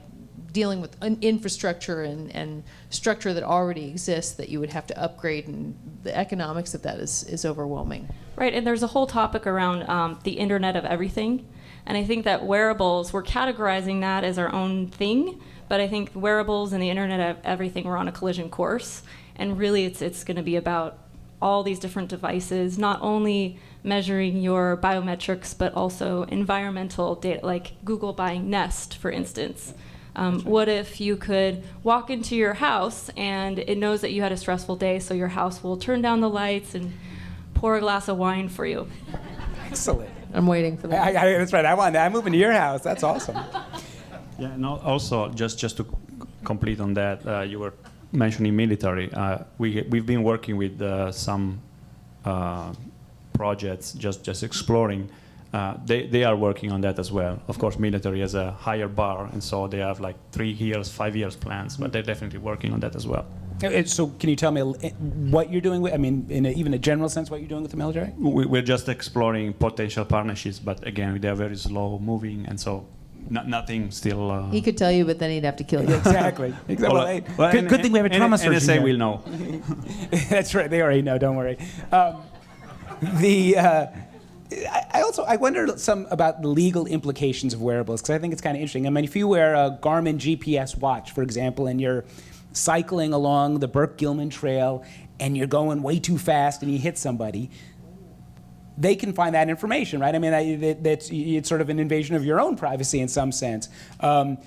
dealing with an infrastructure and structure that already exists that you would have to upgrade, and the economics of that is overwhelming. Right, and there's a whole topic around the Internet of Everything. And I think that wearables, we're categorizing that as our own thing, but I think wearables and the Internet of Everything were on a collision course. And really it's going to be about all these different devices, not only measuring your biometrics, but also environmental data, like Google buying Nest, for instance. What if you could walk into your house and it knows that you had a stressful day, so your house will turn down the lights and pour a glass of wine for you? Excellent. I'm waiting for that. That's right. I want that. I'm moving to your house. That's awesome. Yeah, and also just to complete on that, you were mentioning military. We've been working with some projects, just exploring. They are working on that as well. Of course, military has a higher bar, and so they have like 3 years, 5 years plans, but they're definitely working on that as well. So can you tell me what you're doing with, I mean, in even a general sense, what you're doing with the military? We're just exploring potential partnerships, but again, they're very slow moving, and so nothing still... He could tell you, but then he'd have to kill you. Exactly. Good thing we have a trauma surgeon NSA here. will know. That's right. They already know. Don't worry. I wonder some about the legal implications of wearables, because I think it's kind of interesting. I mean, if you wear a Garmin GPS watch, for example, and you're cycling along the Burke-Gilman Trail and you're going way too fast and you hit somebody, they can find that information, right? I mean, it's sort of an invasion of your own privacy in some sense. I'm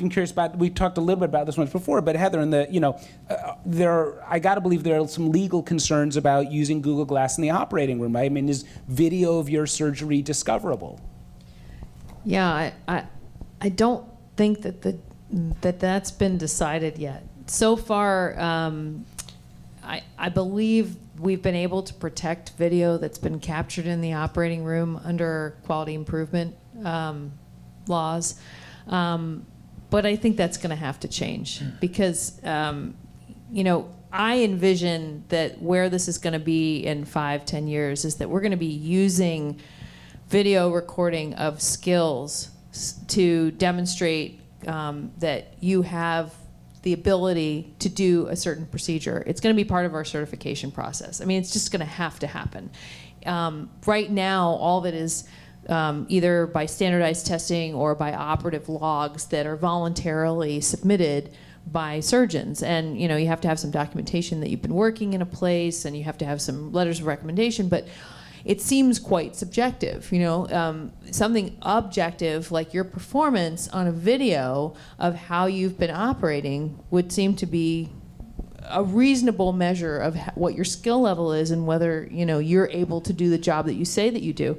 curious about, we talked a little bit about this once before, but Heather, I got to believe there are some legal concerns about using Google Glass in the operating room, right? I mean, is video of your surgery discoverable? Yeah, I don't think that's been decided yet. So far, I believe we've been able to protect video that's been captured in the operating room under quality improvement laws. But I think that's going to have to change because, I envision that where this is going to be in 5-10 years is that we're going to be using video recording of skills to demonstrate that you have the ability to do a certain procedure. It's going to be part of our certification process. I mean, it's just going to have to happen. Right now, all of it is either by standardized testing or by operative logs that are voluntarily submitted by surgeons. And you have to have some documentation that you've been working in a place, and you have to have some letters of recommendation, but it seems quite subjective. Something objective like your performance on a video of how you've been operating would seem to be a reasonable measure of what your skill level is and whether you're able to do the job that you say that you do.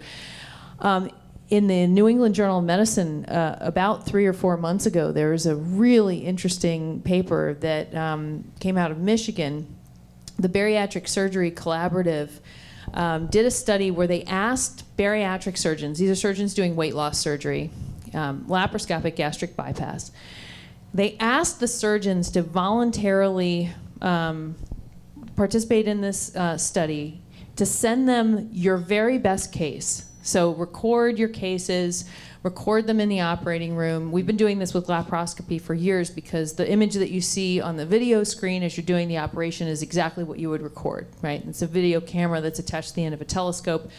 In the New England Journal of Medicine, about 3 or 4 months ago, there was a really interesting paper that came out of Michigan. The Bariatric Surgery Collaborative did a study where they asked bariatric surgeons, these are surgeons doing weight loss surgery, laparoscopic gastric bypass. They asked the surgeons to voluntarily participate in this study, to send them your very best case. So record your cases, record them in the operating room. We've been doing this with laparoscopy for years because the image that you see on the video screen as you're doing the operation is exactly what you would record, right? It's a video camera that's attached to the end of a telescope.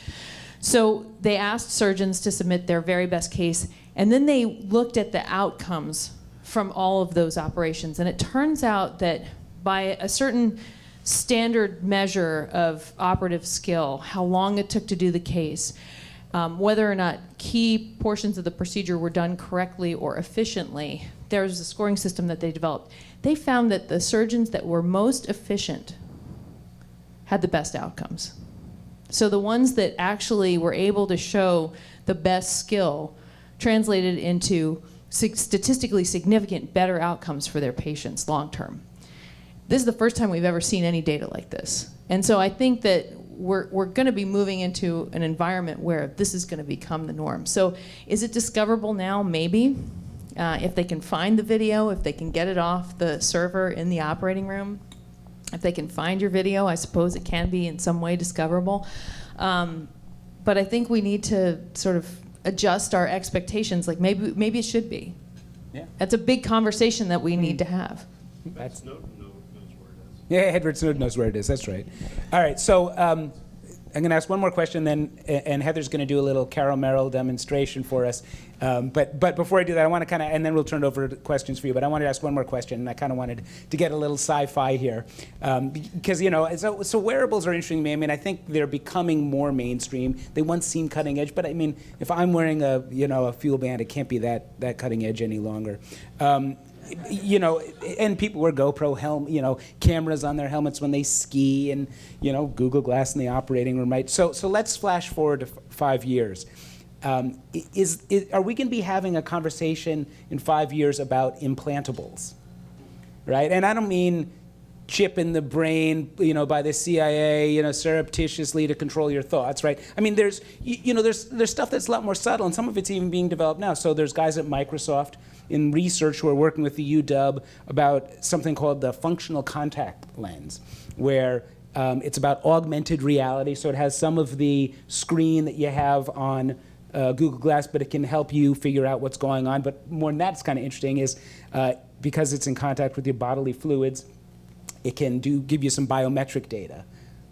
So they asked surgeons to submit their very best case, and then they looked at the outcomes from all of those operations. And it turns out that by a certain standard measure of operative skill, how long it took to do the case, whether or not key portions of the procedure were done correctly or efficiently, there's a scoring system that they developed. They found that the surgeons that were most efficient had the best outcomes. So the ones that actually were able to show the best skill translated into statistically significant better outcomes for their patients long term. This is the first time we've ever seen any data like this. And so I think that we're going to be moving into an environment where this is going to become the norm. So is it discoverable now? Maybe. If they can find the video, if they can get it off the server in the operating room, if they can find your video, I suppose it can be in some way discoverable. But I think we need to sort of adjust our expectations. Like maybe it should be. Yeah. That's a big conversation that we need to have. That's, yeah, Edward Snowden knows where it is. That's right. All right, so I'm going to ask one more question, and Heather's going to do a little Carol Merrill demonstration for us. But before I do that, I want to kind of, and then we'll turn it over to questions for you. But I wanted to ask one more question, and I kind of wanted to get a little sci-fi here, because so wearables are interesting to me. I mean, I think they're becoming more mainstream. They once seemed cutting edge, but I mean, if I'm wearing a fuel band, it can't be that cutting edge any longer. And people wear GoPro cameras on their helmets when they ski, and Google Glass in the operating room, right? So let's flash forward to 5 years. Are we going to be having a conversation in 5 years about implantables, right? And I don't mean chip in the brain, by the CIA, surreptitiously to control your thoughts, right? I mean, there's stuff that's a lot more subtle, and some of it's even being developed now. So there's guys at Microsoft in research who are working with the UW about something called the functional contact lens, where it's about augmented reality. So it has some of the screen that you have on Google Glass, but it can help you figure out what's going on. But more than that, it's kind of interesting is because it's in contact with your bodily fluids, it can give you some biometric data.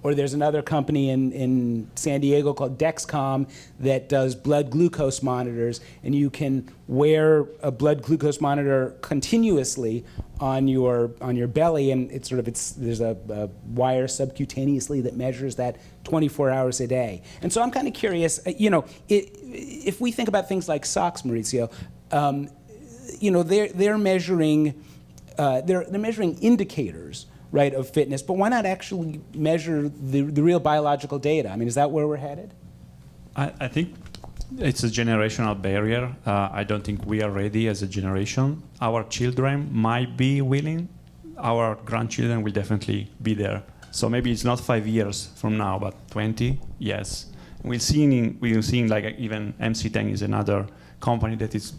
Or there's another company in San Diego called Dexcom that does blood glucose monitors, and you can wear a blood glucose monitor continuously on your belly, and there's a wire subcutaneously that measures that 24 hours a day. And so I'm kind of curious, if we think about things like socks, Maurizio, they're measuring indicators, right, of fitness, but why not actually measure the real biological data? I mean, is that where we're headed? I think it's a generational barrier. I don't think we are ready as a generation. Our children might be willing. Our grandchildren will definitely be there. So maybe it's not 5 years from now, but 20, yes. We're seeing like even MC10 is another company that is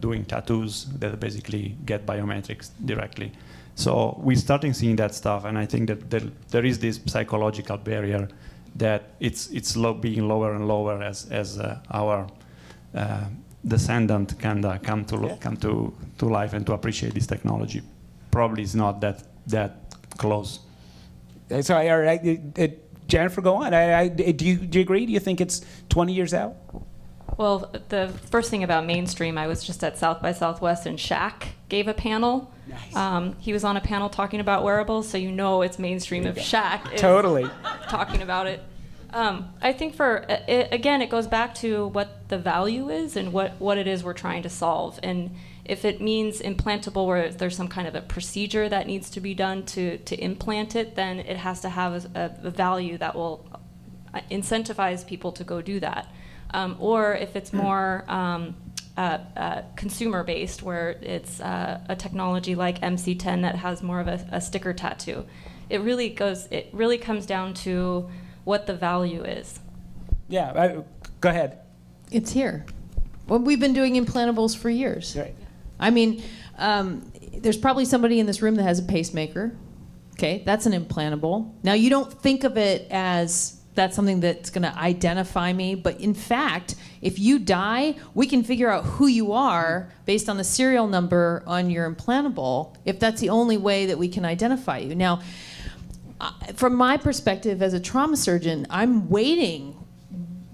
doing tattoos that basically get biometrics directly. So we're starting seeing that stuff, and I think that there is this psychological barrier that it's being lower and lower as our descendant can come to life and to appreciate this technology. Probably is not that close. So, all right, Jennifer, go on. Do you agree? Do you think it's 20 years out? Well, the first thing about mainstream, I was just at South by Southwest, and Shaq gave a panel. Nice. He was on a panel talking about wearables, so it's mainstream if Shaq is totally talking about it. I think again, it goes back to what the value is and what it is we're trying to solve. And if it means implantable, where there's some kind of a procedure that needs to be done to implant it, then it has to have a value that will incentivize people to go do that. Or if it's more consumer-based, where it's a technology like MC10 that has more of a sticker tattoo, it really comes down to what the value is. Yeah, go ahead. It's here. Well, we've been doing implantables for years. Right. I mean, there's probably somebody in this room that has a pacemaker. Okay, that's an implantable. Now, you don't think of it as that's something that's going to identify me, but in fact, if you die, we can figure out who you are based on the serial number on your implantable, if that's the only way that we can identify you. Now, from my perspective as a trauma surgeon, I'm waiting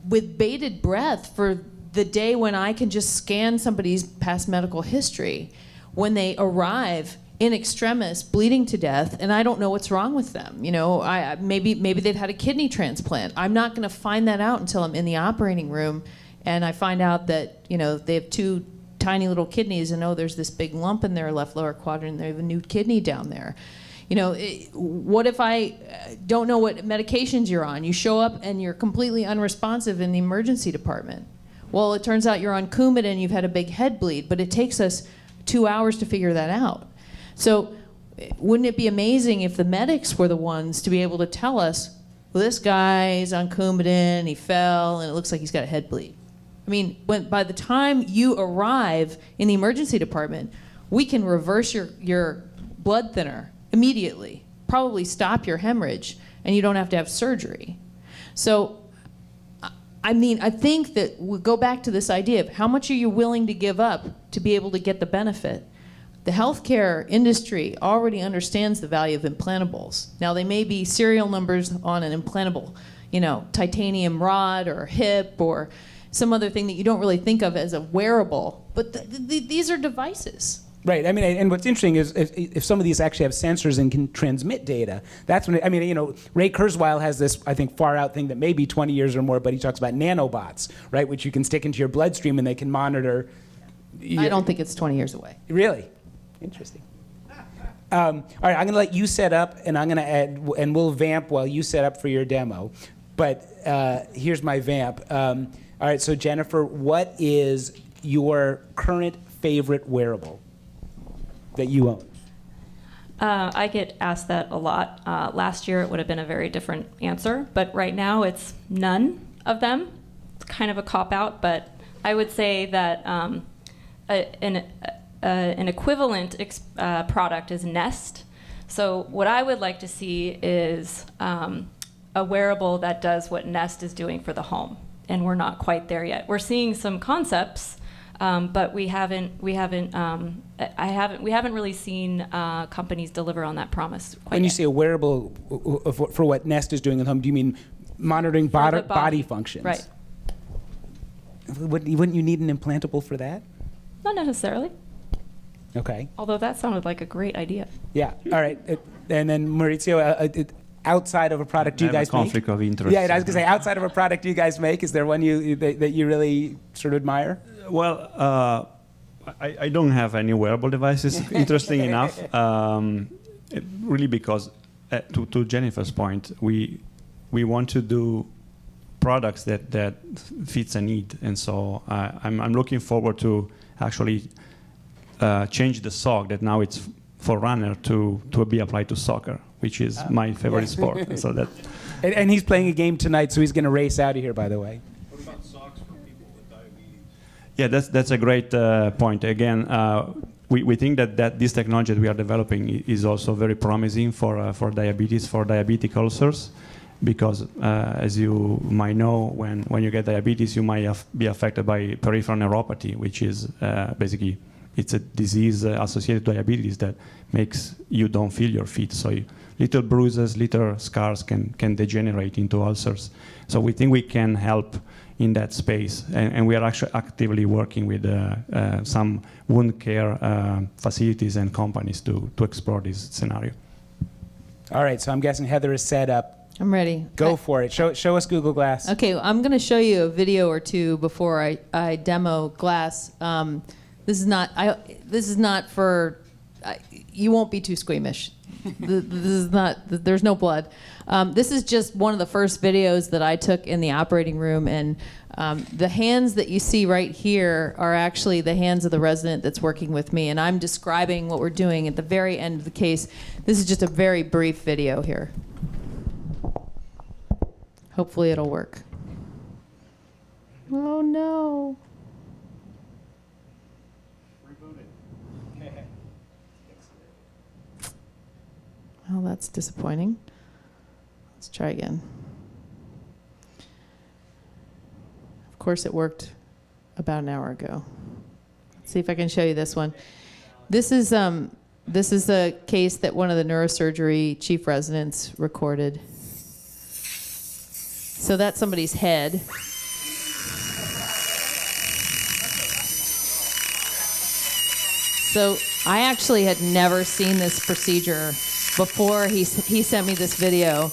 with bated breath for the day when I can just scan somebody's past medical history when they arrive in extremis, bleeding to death, and I don't know what's wrong with them. Maybe they've had a kidney transplant. I'm not going to find that out until I'm in the operating room, and I find out that they have 2 tiny little kidneys, and there's this big lump in their left lower quadrant, and they have a new kidney down there. What if I don't know what medications you're on? You show up and you're completely unresponsive in the emergency department. Well, it turns out you're on Coumadin, you've had a big head bleed, but it takes us 2 hours to figure that out. So wouldn't it be amazing if the medics were the ones to be able to tell us, well, this guy's on Coumadin, he fell, and it looks like he's got a head bleed. I mean, by the time you arrive in the emergency department, we can reverse your blood thinner immediately, probably stop your hemorrhage, and you don't have to have surgery. So, I mean, I think that we go back to this idea of how much are you willing to give up to be able to get the benefit. The healthcare industry already understands the value of implantables. Now, they may be serial numbers on an implantable, titanium rod or hip or some other thing that you don't really think of as a wearable, but these are devices. Right. I mean, and what's interesting is if some of these actually have sensors and can transmit data, that's when, Ray Kurzweil has this, I think, far out thing that may be 20 years or more, but he talks about nanobots, right, which you can stick into your bloodstream and they can monitor. I don't think it's 20 years away. Really? Interesting. All right, I'm going to let you set up, and I'm going to add, and we'll vamp while you set up for your demo. But here's my vamp. All right, so Jennifer, what is your current favorite wearable that you own? I get asked that a lot. Last year it would have been a very different answer, but right now it's none of them. It's kind of a cop-out, but I would say that an equivalent product is Nest. So what I would like to see is a wearable that does what Nest is doing for the home, and we're not quite there yet. We're seeing some concepts, but we haven't really seen companies deliver on that promise quite When you yet. say a wearable for what Nest is doing at home, do you mean monitoring the body functions? Right. Wouldn't you need an implantable for that? Not necessarily, Okay. although that sounded like a great idea. Yeah. All right. And then Maurizio, outside of a product you I have a guys conflict make? of interest. Yeah, I was going to say, outside of a product you guys make, is there one that you really sort of admire? Well, I don't have any wearable devices, interesting enough. Really because, to Jennifer's point, we want to do products that fits a need. And so I'm looking forward to actually change the sock that now it's for runner to be applied to soccer, which is my favorite sport. And so that. And he's playing a game tonight, so he's going to race out of here, by the way. What about socks for people with diabetes? Yeah, that's a great point. Again, we think that this technology that we are developing is also very promising for diabetes, for diabetic ulcers, because as you might know, when you get diabetes, you might be affected by peripheral neuropathy, which is basically it's a disease associated with diabetes that makes you don't feel your feet. So little bruises, little scars can degenerate into ulcers. So we think we can help in that space, and we are actually actively working with some wound care facilities and companies to explore this scenario. All right, so I'm guessing Heather is set up. I'm ready. Go for it. Show us Google Glass. Okay, I'm going to show you a video or two before I demo Glass. This is not for. You won't be too squeamish. This is not. There's no blood. This is just one of the first videos that I took in the operating room, and the hands that you see right here are actually the hands of the resident that's working with me, and I'm describing what we're doing at the very end of the case. This is just a very brief video here. Hopefully it'll work. Oh no. Oh, that's disappointing. Let's try again. Of course, it worked about an hour ago. Let's see if I can show you this one. This is a case that one of the neurosurgery chief residents recorded. So that's somebody's head. So I actually had never seen this procedure before he sent me this video.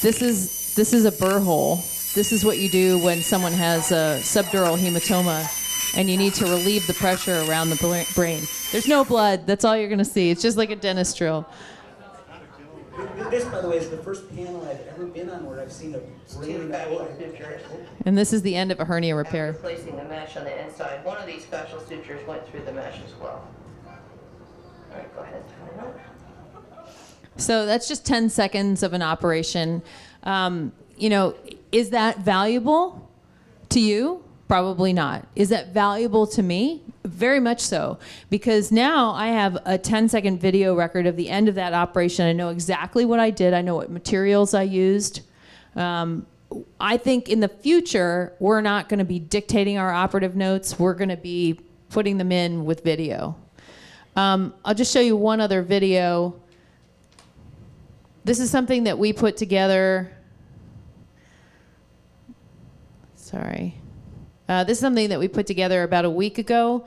This is a burr hole. This is what you do when someone has a subdural hematoma and you need to relieve the pressure around the brain. There's no blood. That's all you're going to see. It's just like a dentist drill. This, by the way, is the first panel I've ever been on where I've seen a really special sutures. And this is the end of a hernia repair. After placing the mesh on the inside, one of these special sutures went through the mesh as well. All right, go ahead. So that's just 10 seconds of an operation. You know, is that valuable to you? Probably not. Is that valuable to me? Very much so, because now I have a 10-second video record of the end of that operation. I know exactly what I did. I know what materials I used. I think in the future, we're not going to be dictating our operative notes. We're going to be putting them in with video. I'll just show you one other video. This is something that we put together. Sorry. This is something that we put together about a week ago.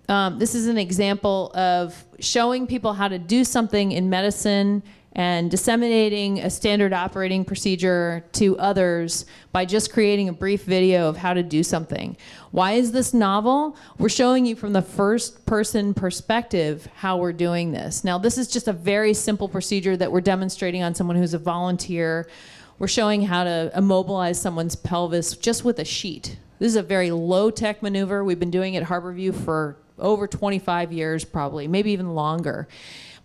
This is an example of showing people how to do something in medicine and disseminating a standard operating procedure to others by just creating a brief video of how to do something. Why is this novel? We're showing you from the first person perspective how we're doing this. Now, this is just a very simple procedure that we're demonstrating on someone who's a volunteer. We're showing how to immobilize someone's pelvis just with a sheet. This is a very low-tech maneuver. We've been doing it at Harborview for over 25 years probably, maybe even longer.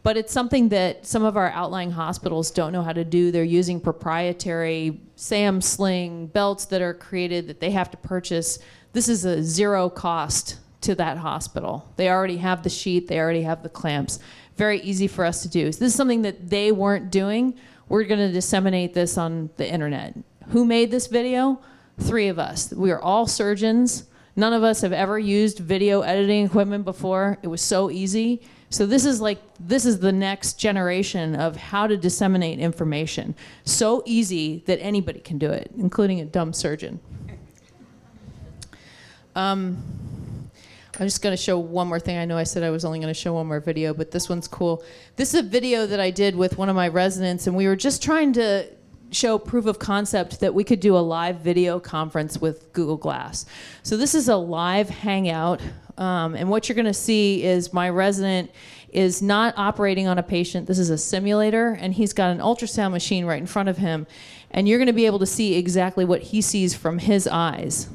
But it's something that some of our outlying hospitals don't know how to do. They're using proprietary SAM sling belts that are created that they have to purchase. This is a zero cost to that hospital. They already have the sheet. They already have the clamps. Very easy for us to do. So this is something that they weren't doing. We're going to disseminate this on the internet. Who made this video? 3 of us. We are all surgeons. None of us have ever used video editing equipment before. It was so easy. So this is the next generation of how to disseminate information. So easy that anybody can do it, including a dumb surgeon. I'm just going to show one more thing. I know I said I was only going to show one more video, but this one's cool. This is a video that I did with one of my residents, and we were just trying to show proof of concept that we could do a live video conference with Google Glass. So this is a live hangout, and what you're going to see is my resident is not operating on a patient. This is a simulator, and he's got an ultrasound machine right in front of him, and you're going to be able to see exactly what he sees from his eyes.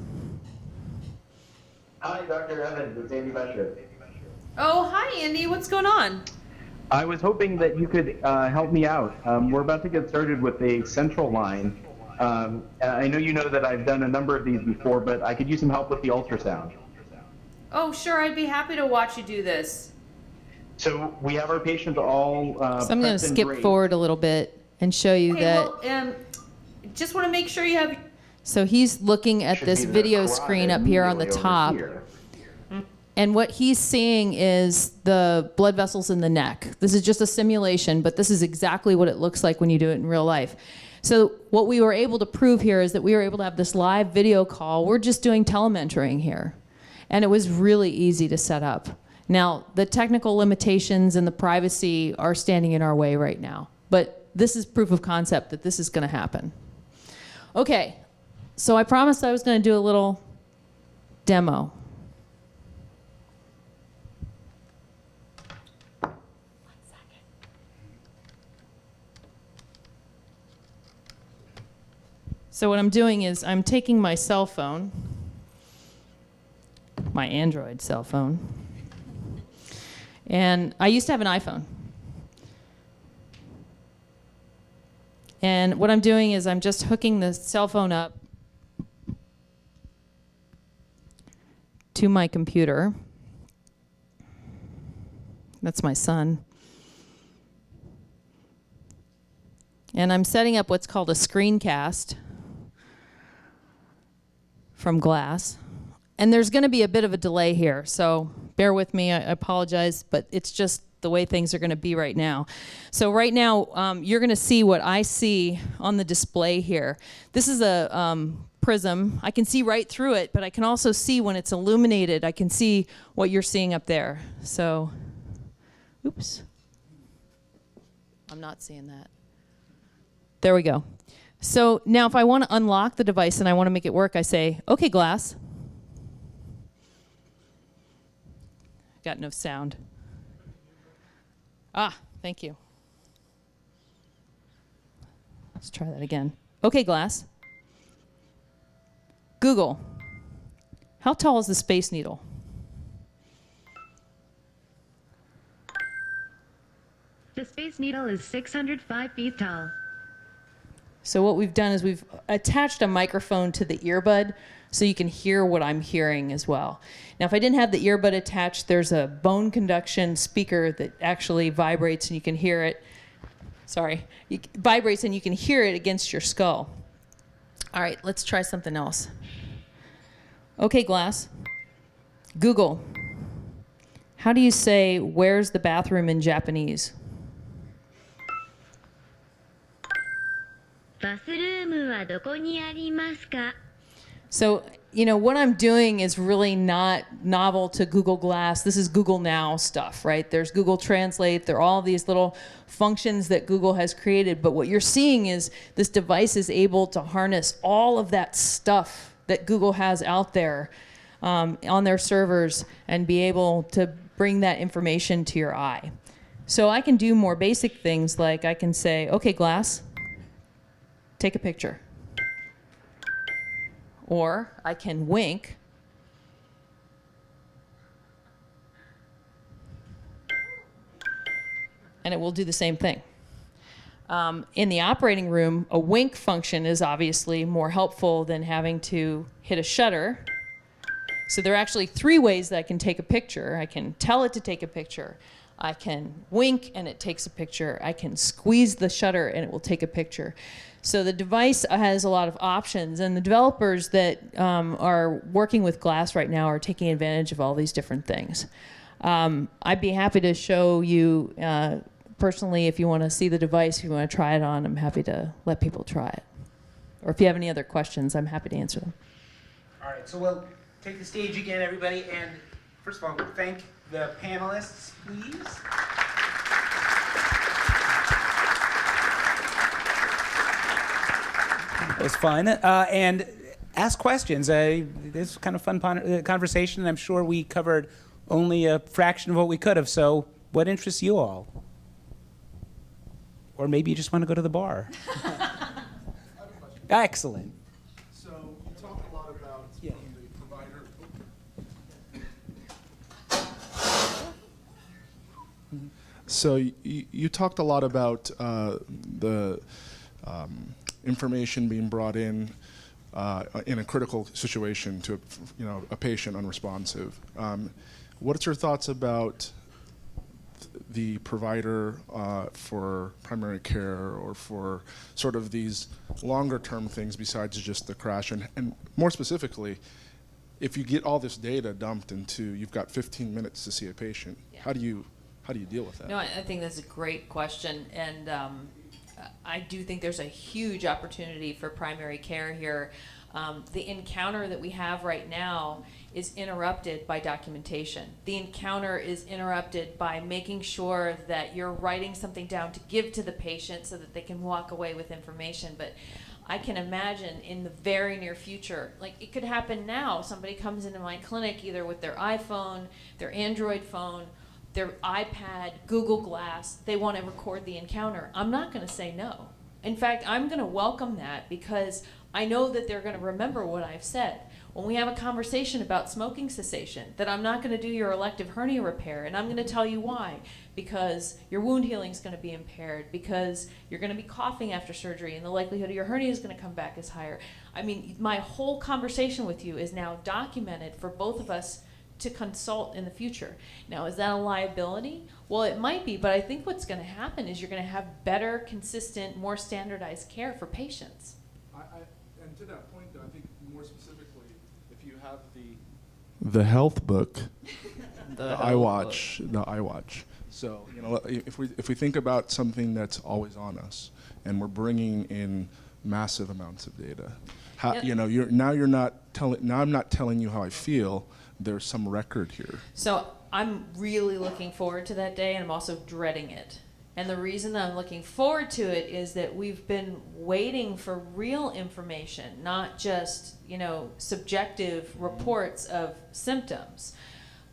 Hi, Dr. Evans. It's Andy Mesher. Oh, hi, Andy. What's going on? I was hoping that you could help me out. We're about to get started with a central line. I know you know that I've done a number of these before, but I could use some help with the ultrasound. Oh, sure. I'd be happy to watch you do this. So we have our patients all So I'm going to skip forward a little bit and show you that. Well, just want to make sure you have. So he's looking at this video screen up here on the top. And what he's seeing is the blood vessels in the neck. This is just a simulation, but this is exactly what it looks like when you do it in real life. So what we were able to prove here is that we were able to have this live video call. We're just doing telementoring here. And it was really easy to set up. Now, the technical limitations and the privacy are standing in our way right now. But this is proof of concept that this is going to happen. Okay, so I promised I was going to do a little demo. So what I'm doing is I'm taking my cell phone, my Android cell phone, and I used to have an iPhone. And what I'm doing is I'm just hooking the cell phone up to my computer. That's my son. And I'm setting up what's called a screencast from Glass. And there's going to be a bit of a delay here, so bear with me. I apologize, but it's just the way things are going to be right now. So right now, you're going to see what I see on the display here. This is a prism. I can see right through it, but I can also see when it's illuminated. I can see what you're seeing up there. So, oops. I'm not seeing that. There we go. So now if I want to unlock the device and I want to make it work, I say, okay, Glass. Got no sound. Ah, thank you. Let's try that again. Okay, Glass. Google. How tall is the Space Needle? The Space Needle is 605 feet tall. So what we've done is we've attached a microphone to the earbud so you can hear what I'm hearing as well. Now, if I didn't have the earbud attached, there's a bone conduction speaker that actually vibrates and you can hear it. Sorry, it vibrates and you can hear it against your skull. All right, let's try something else. Okay, Glass. Google. How do you say, "Where's the bathroom" in Japanese? バスルームはどこにありますか? So, you know, what I'm doing is really not novel to Google Glass. This is Google Now stuff, right? There's Google Translate. There are all these little functions that Google has created. But what you're seeing is this device is able to harness all of that stuff that Google has out there on their servers and be able to bring that information to your eye. So I can do more basic things like I can say, okay, Glass, take a picture. Or I can wink. And it will do the same thing. In the operating room, a wink function is obviously more helpful than having to hit a shutter. So there are actually 3 ways that I can take a picture. I can tell it to take a picture. I can wink and it takes a picture. I can squeeze the shutter and it will take a picture. So the device has a lot of options, and the developers that are working with Glass right now are taking advantage of all these different things. I'd be happy to show you personally if you want to see the device, if you want to try it on. I'm happy to let people try it. Or if you have any other questions, I'm happy to answer them. All right, so we'll take the stage again, everybody, and first of all, thank the panelists, please. It was fun. And ask questions. This is kind of fun conversation, and I'm sure we covered only a fraction of what we could have. So what interests you all? Or maybe you just want to go to the bar. Excellent. So you talk a lot about the provider. So you talked a lot about the information being brought in a critical situation to a patient unresponsive. What's your thoughts about the provider for primary care or for sort of these longer term things besides just the crash? And more specifically, if you get all this data dumped into, you've got 15 minutes to see a patient, how do you deal with that? No, I think that's a great question, and I do think there's a huge opportunity for primary care here. The encounter that we have right now is interrupted by documentation. The encounter is interrupted by making sure that you're writing something down to give to the patient so that they can walk away with information. But I can imagine in the very near future, like it could happen now, somebody comes into my clinic either with their iPhone, their Android phone, their iPad, Google Glass, they want to record the encounter. I'm not going to say no. In fact, I'm going to welcome that because I know that they're going to remember what I've said. When we have a conversation about smoking cessation, that I'm not going to do your elective hernia repair, and I'm going to tell you why. Because your wound healing is going to be impaired, because you're going to be coughing after surgery, and the likelihood of your hernia is going to come back is higher. I mean, my whole conversation with you is now documented for both of us to consult in the future. Now, is that a liability? Well, it might be, but I think what's going to happen is you're going to have better, consistent, more standardized care for patients. And to that point, though, I think more specifically, if you have the health book, the iWatch. So if we think about something that's always on us, and we're bringing in massive amounts of data, I'm not telling you how I feel. There's some record here. So I'm really looking forward to that day, and I'm also dreading it. And the reason that I'm looking forward to it is that we've been waiting for real information, not just, subjective reports of symptoms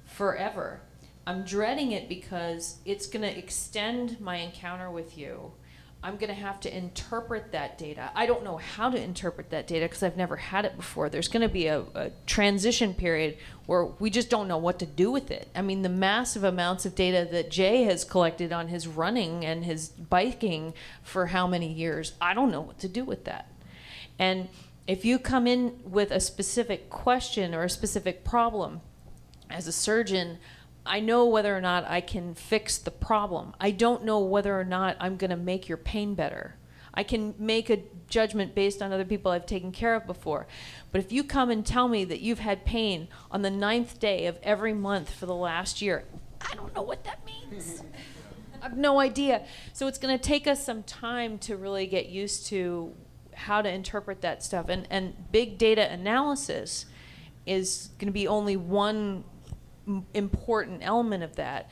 forever. I'm dreading it because it's going to extend my encounter with you. I'm going to have to interpret that data. I don't know how to interpret that data because I've never had it before. There's going to be a transition period where we just don't know what to do with it. I mean, the massive amounts of data that Jay has collected on his running and his biking for how many years, I don't know what to do with that. And if you come in with a specific question or a specific problem, as a surgeon, I know whether or not I can fix the problem. I don't know whether or not I'm going to make your pain better. I can make a judgment based on other people I've taken care of before. But if you come and tell me that you've had pain on the 9th day of every month for the last year, I don't know what that means. I have no idea. So it's going to take us some time to really get used to how to interpret that stuff. And big data analysis is going to be only one important element of that.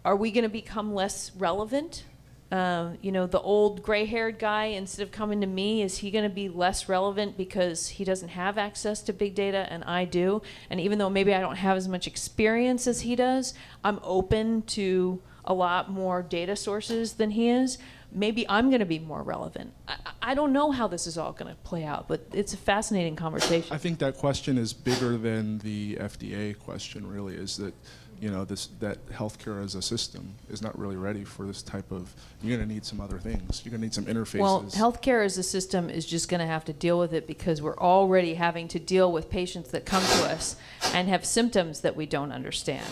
Are we going to become less relevant? The old gray-haired guy, instead of coming to me, is he going to be less relevant because he doesn't have access to big data and I do? And even though maybe I don't have as much experience as he does, I'm open to a lot more data sources than he is. Maybe I'm going to be more relevant. I don't know how this is all going to play out, but it's a fascinating conversation. I think that question is bigger than the FDA question. Really, is that that healthcare as a system is not really ready for this type of. You're going to need some other things. You're going to need some interfaces. Well, healthcare as a system is just going to have to deal with it because we're already having to deal with patients that come to us and have symptoms that we don't understand.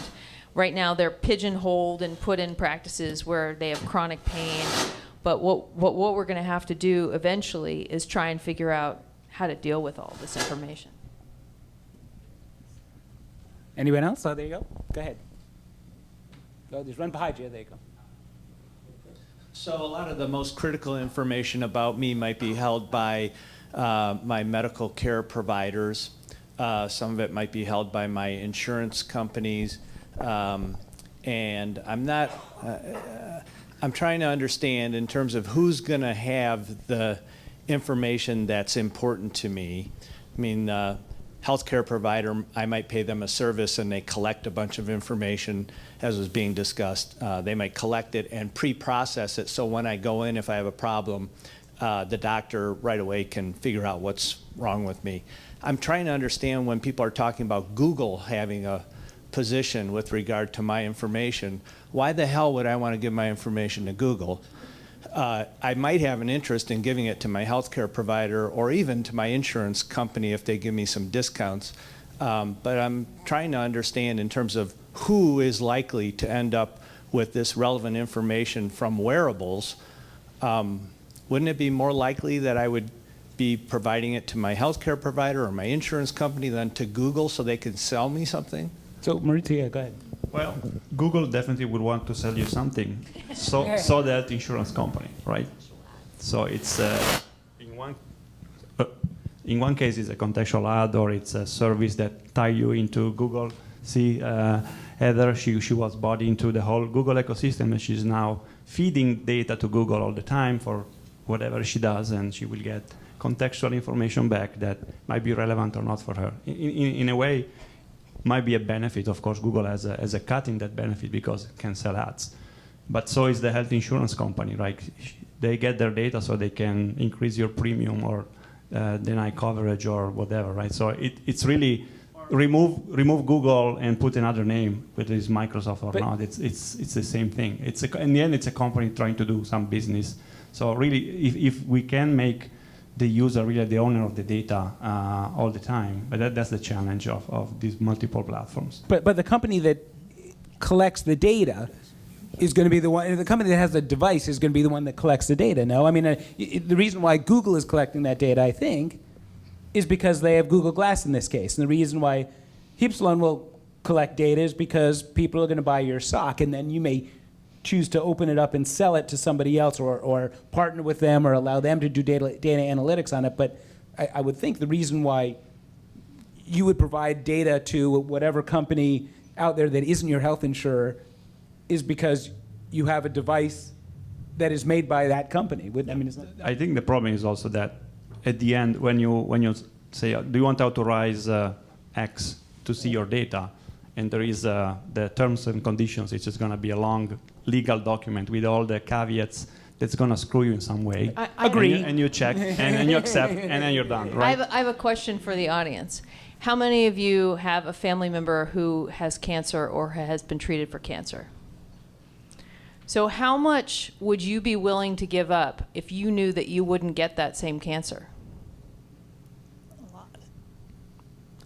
Right now, they're pigeonholed and put in practices where they have chronic pain. But what we're going to have to do eventually is try and figure out how to deal with all this information. Anyone else? Oh, there you go. Go ahead. Oh, there's one behind you. There you go. So a lot of the most critical information about me might be held by my medical care providers. Some of it might be held by my insurance companies. And I'm trying to understand in terms of who's going to have the information that's important to me. I mean, healthcare provider, I might pay them a service and they collect a bunch of information as was being discussed. They might collect it and pre-process it so when I go in, if I have a problem, the doctor right away can figure out what's wrong with me. I'm trying to understand when people are talking about Google having a position with regard to my information, why the hell would I want to give my information to Google? I might have an interest in giving it to my healthcare provider or even to my insurance company if they give me some discounts. But I'm trying to understand in terms of who is likely to end up with this relevant information from wearables. Wouldn't it be more likely that I would be providing it to my healthcare provider or my insurance company than to Google so they can sell me something? So, Maurizio, go ahead. Well, Google definitely would want to sell you something, so that insurance company, right? So it's in one case it's a contextual ad or it's a service that tie you into Google. See, Heather, she was bought into the whole Google ecosystem and she's now feeding data to Google all the time for whatever she does, and she will get contextual information back that might be relevant or not for her. In a way, might be a benefit. Of course, Google has a cut in that benefit because it can sell ads. But so is the health insurance company, right? They get their data so they can increase your premium or deny coverage or whatever, right? So it's really remove Google and put another name, whether it's Microsoft or not. It's the same thing. In the end, it's a company trying to do some business. So really, if we can make the user really the owner of the data all the time. But that's the challenge of these multiple platforms. But the company that collects the data is going to be the one, the company that has the device is going to be the one that collects the data, no? I mean, the reason why Google is collecting that data, I think, is because they have Google Glass in this case. And the reason why Hypsilon will collect data is because people are going to buy your sock, and then you may choose to open it up and sell it to somebody else or partner with them or allow them to do data analytics on it. But I would think the reason why you would provide data to whatever company out there that isn't your health insurer is because you have a device that is made by that company. I mean, I think the problem is also that at the end, when you say, do you want to authorize X to see your data? And there is the terms and conditions. It's just going to be a long legal document with all the caveats that's gonna screw you in some way. I Agree. And you check, and you accept, and then you're done, right? I have a question for the audience. How many of you have a family member who has cancer or has been treated for cancer? So how much would you be willing to give up if you knew that you wouldn't get that same cancer? A lot.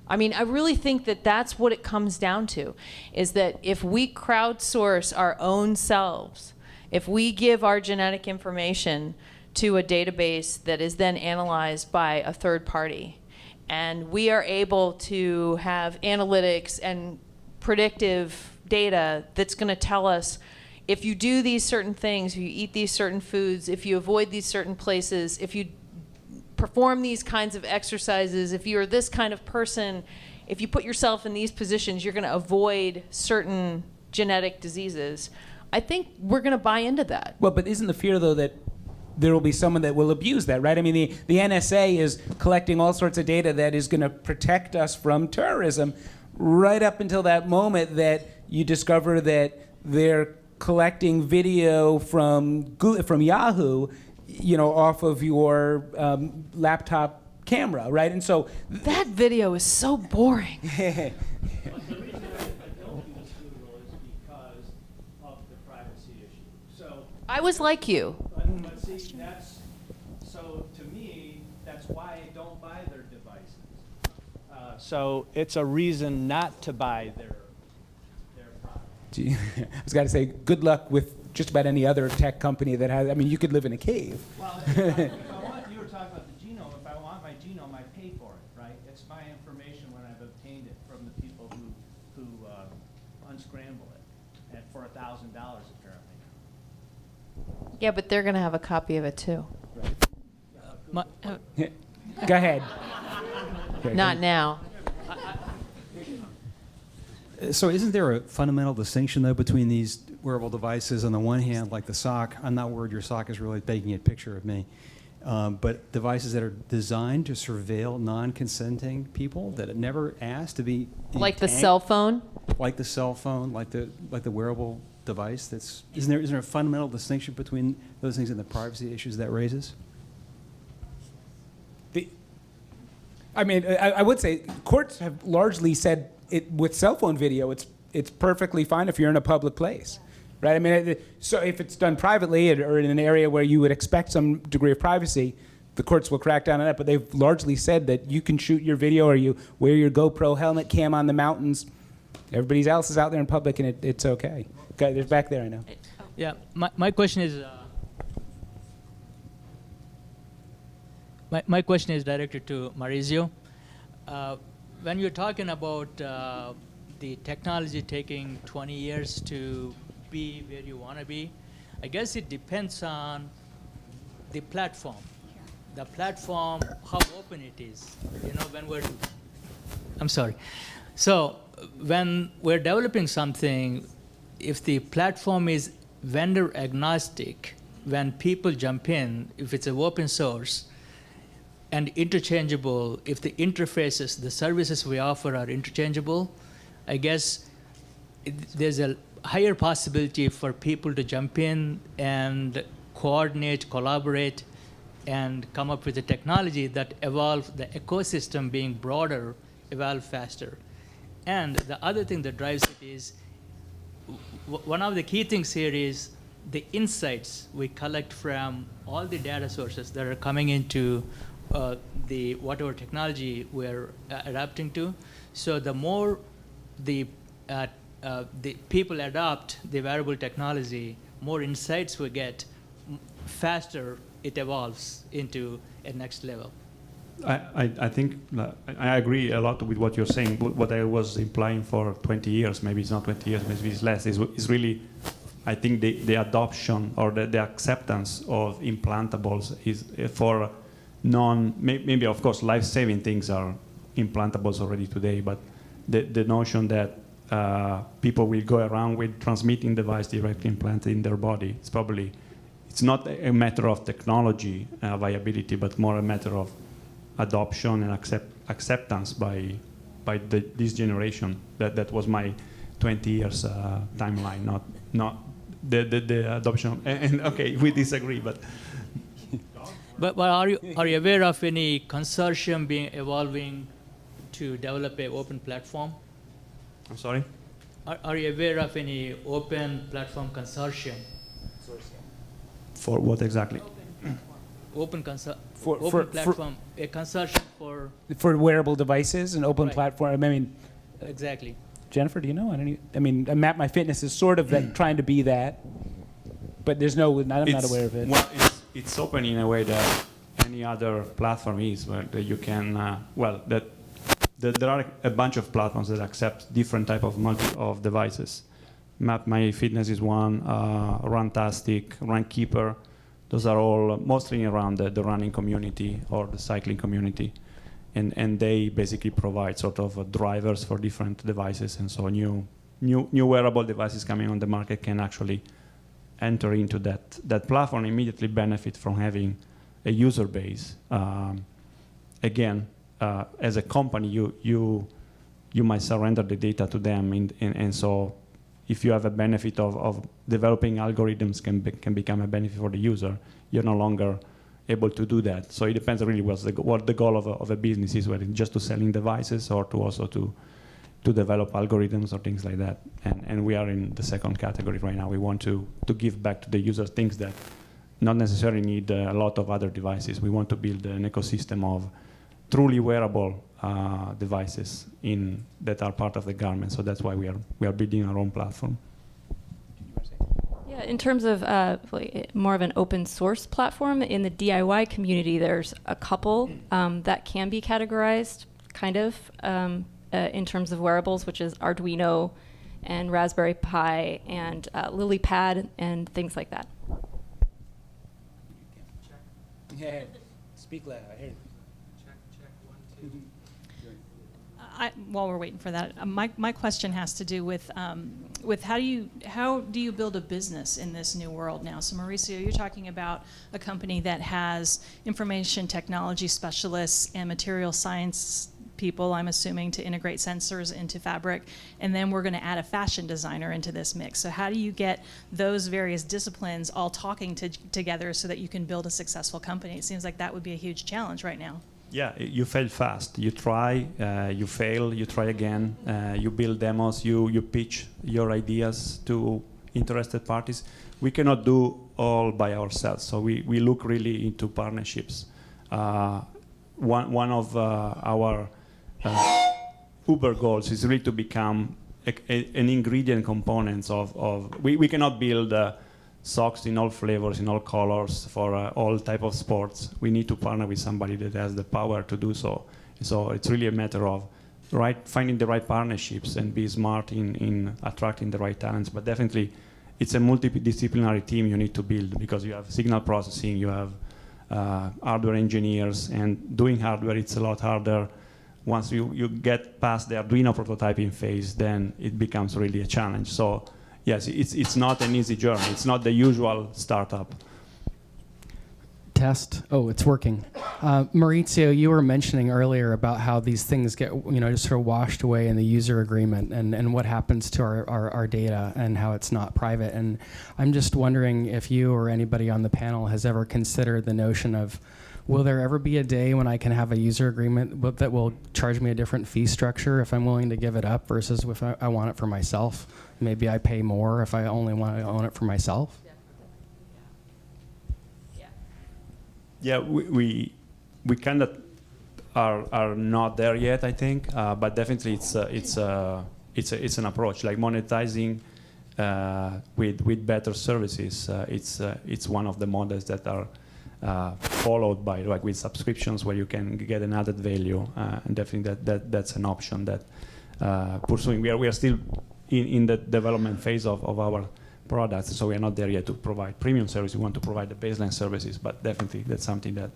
I mean, I really think that that's what it comes down to, is that if we crowdsource our own selves, if we give our genetic information to a database that is then analyzed by a third party, and we are able to have analytics and predictive data that's going to tell us if you do these certain things, if you eat these certain foods, if you avoid these certain places, if you perform these kinds of exercises, if you're this kind of person, if you put yourself in these positions, you're going to avoid certain genetic diseases. I think we're going to buy into that. Well, but isn't the fear, though, that there will be someone that will abuse that, right? I mean, the NSA is collecting all sorts of data that is going to protect us from terrorism right up until that moment that you discover that they're collecting video from Yahoo, off of your laptop camera, right? And so that video is so boring. I was like you. But see, so to me, that's why I don't buy their devices. So it's a reason not to buy their product. Gee, I was going to say, good luck with just about any other tech company that has, I mean, you could live in a cave. Well, if I want, you were talking about the genome. If I want my genome, I pay for it, right? It's my information when I've obtained it from the people who unscramble it for $1,000 apparently. Yeah, but they're going to have a copy of it too. Go ahead. Not now. So isn't there a fundamental distinction, though, between these wearable devices on the one hand, like the sock? I'm not worried your sock is really taking a picture of me. But devices that are designed to surveil non-consenting people that it never asked to be... Like the cell phone? Like the cell phone, like the wearable device. Isn't there a fundamental distinction between those things and the privacy issues that raises? I would say courts have largely said it with cell phone video. It's perfectly fine if you're in a public place, right? I mean, so if it's done privately or in an area where you would expect some degree of privacy, the courts will crack down on that. But they've largely said that you can shoot your video or you wear your GoPro helmet cam on the mountains. Everybody else is out there in public, and it's okay. Okay, there's back there, I know. Yeah, my question is. My question is directed to Maurizio. When you're talking about the technology taking 20 years to be where you want to be, I guess it depends on the platform. The platform, how open it is. I'm sorry. So when we're developing something, if the platform is vendor agnostic, when people jump in, if it's an open source, and interchangeable, if the interfaces, the services we offer are interchangeable, I guess there's a higher possibility for people to jump in and coordinate, collaborate, and come up with a technology that evolves, the ecosystem being broader, evolve faster. And the other thing that drives it is, one of the key things here is the insights we collect from all the data sources that are coming into the whatever technology we're adapting to. So the more the people adopt the wearable technology, more insights we get, faster it evolves into a next level. I think I agree a lot with what you're saying. What I was implying for 20 years, maybe it's not 20 years, maybe it's less, is really, I think the adoption or the acceptance of implantables is for maybe of course life-saving things are implantables already today, but the notion that people will go around with transmitting device directly implanted in their body, it's not a matter of technology viability, but more a matter of adoption and acceptance by this generation. That was my 20 years timeline, not the adoption. And okay, we disagree, but. But are you aware of any consortium evolving to develop an open platform? I'm sorry? Are you aware of any open platform consortium? For what exactly? Open platform, a consortium for wearable devices, an open platform. I mean, exactly. Jennifer, do you know? I mean, MapMyFitness is sort of that, trying to be that, but there's no. I'm not aware of it. Well, it's open in a way that any other platform is, where that you can. There are a bunch of platforms that accept different type of devices. MapMyFitness is one. Runtastic, Runkeeper. Those are all mostly around the running community or the cycling community, and they basically provide sort of drivers for different devices, and so new wearable devices coming on the market can actually enter into that platform and immediately benefit from having a user base. Again, as a company, you might surrender the data to them, and so if you have a benefit of developing algorithms can become a benefit for the user, you're no longer able to do that. So it depends really what the goal of a business is, whether it's just to selling devices or to also to develop algorithms or things like that. And we are in the second category right now. We want to give back to the users things that not necessarily need a lot of other devices. We want to build an ecosystem of truly wearable devices that are part of the garment. So that's why we are building our own platform. Yeah, in terms of more of an open source platform, in the DIY community, there's a couple that can be categorized kind of in terms of wearables, which is Arduino and Raspberry Pi and LilyPad and things like that. Yeah, speak loud. I hear it. While we're waiting for that, my question has to do with how do you build a business in this new world now? So Mauricio, you're talking about a company that has information technology specialists and material science people, I'm assuming, to integrate sensors into fabric, and then we're going to add a fashion designer into this mix. So how do you get those various disciplines all talking together so that you can build a successful company? It seems like that would be a huge challenge right now. Yeah, you fail fast. You try, you fail, you try again, you build demos, you pitch your ideas to interested parties. We cannot do all by ourselves, so we look really into partnerships. One of our Uber goals is really to become an ingredient components of we cannot build socks in all flavors, in all colors, for all type of sports. We need to partner with somebody that has the power to do so. So it's really a matter of finding the right partnerships and be smart in attracting the right talents. But definitely, it's a multidisciplinary team you need to build, because you have signal processing, you have hardware engineers, and doing hardware, it's a lot harder. Once you get past the Arduino prototyping phase, then it becomes really a challenge. So yes, it's not an easy journey. It's not the usual startup. Test. Oh, it's working. Maurizio, you were mentioning earlier about how these things get, just sort of washed away in the user agreement, and what happens to our data and how it's not private. And I'm just wondering if you or anybody on the panel has ever considered the notion of, will there ever be a day when I can have a user agreement that will charge me a different fee structure if I'm willing to give it up versus if I want it for myself? Maybe I pay more if I only want to own it for myself? Yeah, we kind of are not there yet, I think, but definitely it's an approach, like monetizing with better services. It's one of the models that are followed by, like, with subscriptions where you can get an added value, and definitely that's an option that pursuing. We are still in the development phase of our products, so we are not there yet to provide premium service. We want to provide the baseline services, but definitely that's something that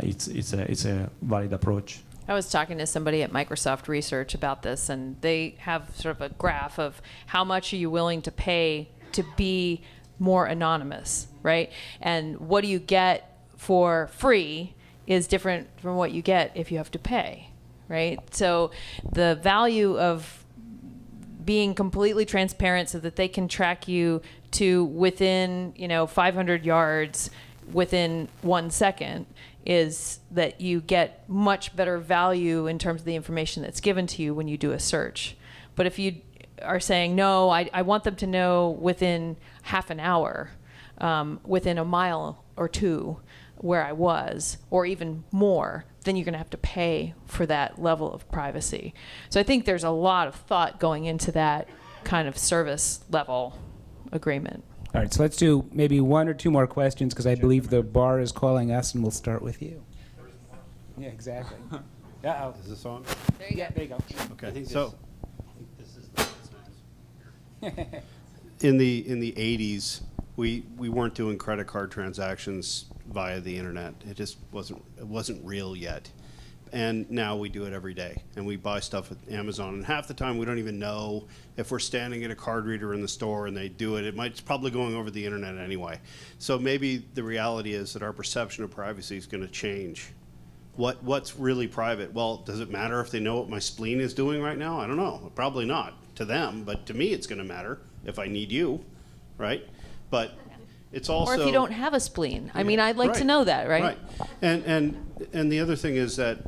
it's a valid approach. I was talking to somebody at Microsoft Research about this, and they have sort of a graph of how much are you willing to pay to be more anonymous, right? And what do you get for free is different from what you get if you have to pay, right? So the value of being completely transparent so that they can track you to within 500 yards within 1 second, is that you get much better value in terms of the information that's given to you when you do a search. But if you are saying, no, I want them to know within half an hour, within a mile or two where I was, or even more, then you're going to have to pay for that level of privacy. So I think there's a lot of thought going into that kind of service level agreement. All right, so let's do maybe one or two more questions because I believe the bar is calling us, and we'll start with you. Yeah, exactly. Uh-oh. Is this on? There you go. There you go. Okay, so in the 80s, we weren't doing credit card transactions via the internet. It just wasn't real yet. And now we do it every day, and we buy stuff at Amazon. And half the time, we don't even know if we're standing at a card reader in the store and they do it. It's probably going over the internet anyway. So maybe the reality is that our perception of privacy is going to change. What's really private? Well, does it matter if they know what my spleen is doing right now? I don't know. Probably not to them, but to me, it's going to matter if I need you, right? But it's also, or if you don't have a spleen. I mean, I'd like to know that, right? Right. And the other thing is that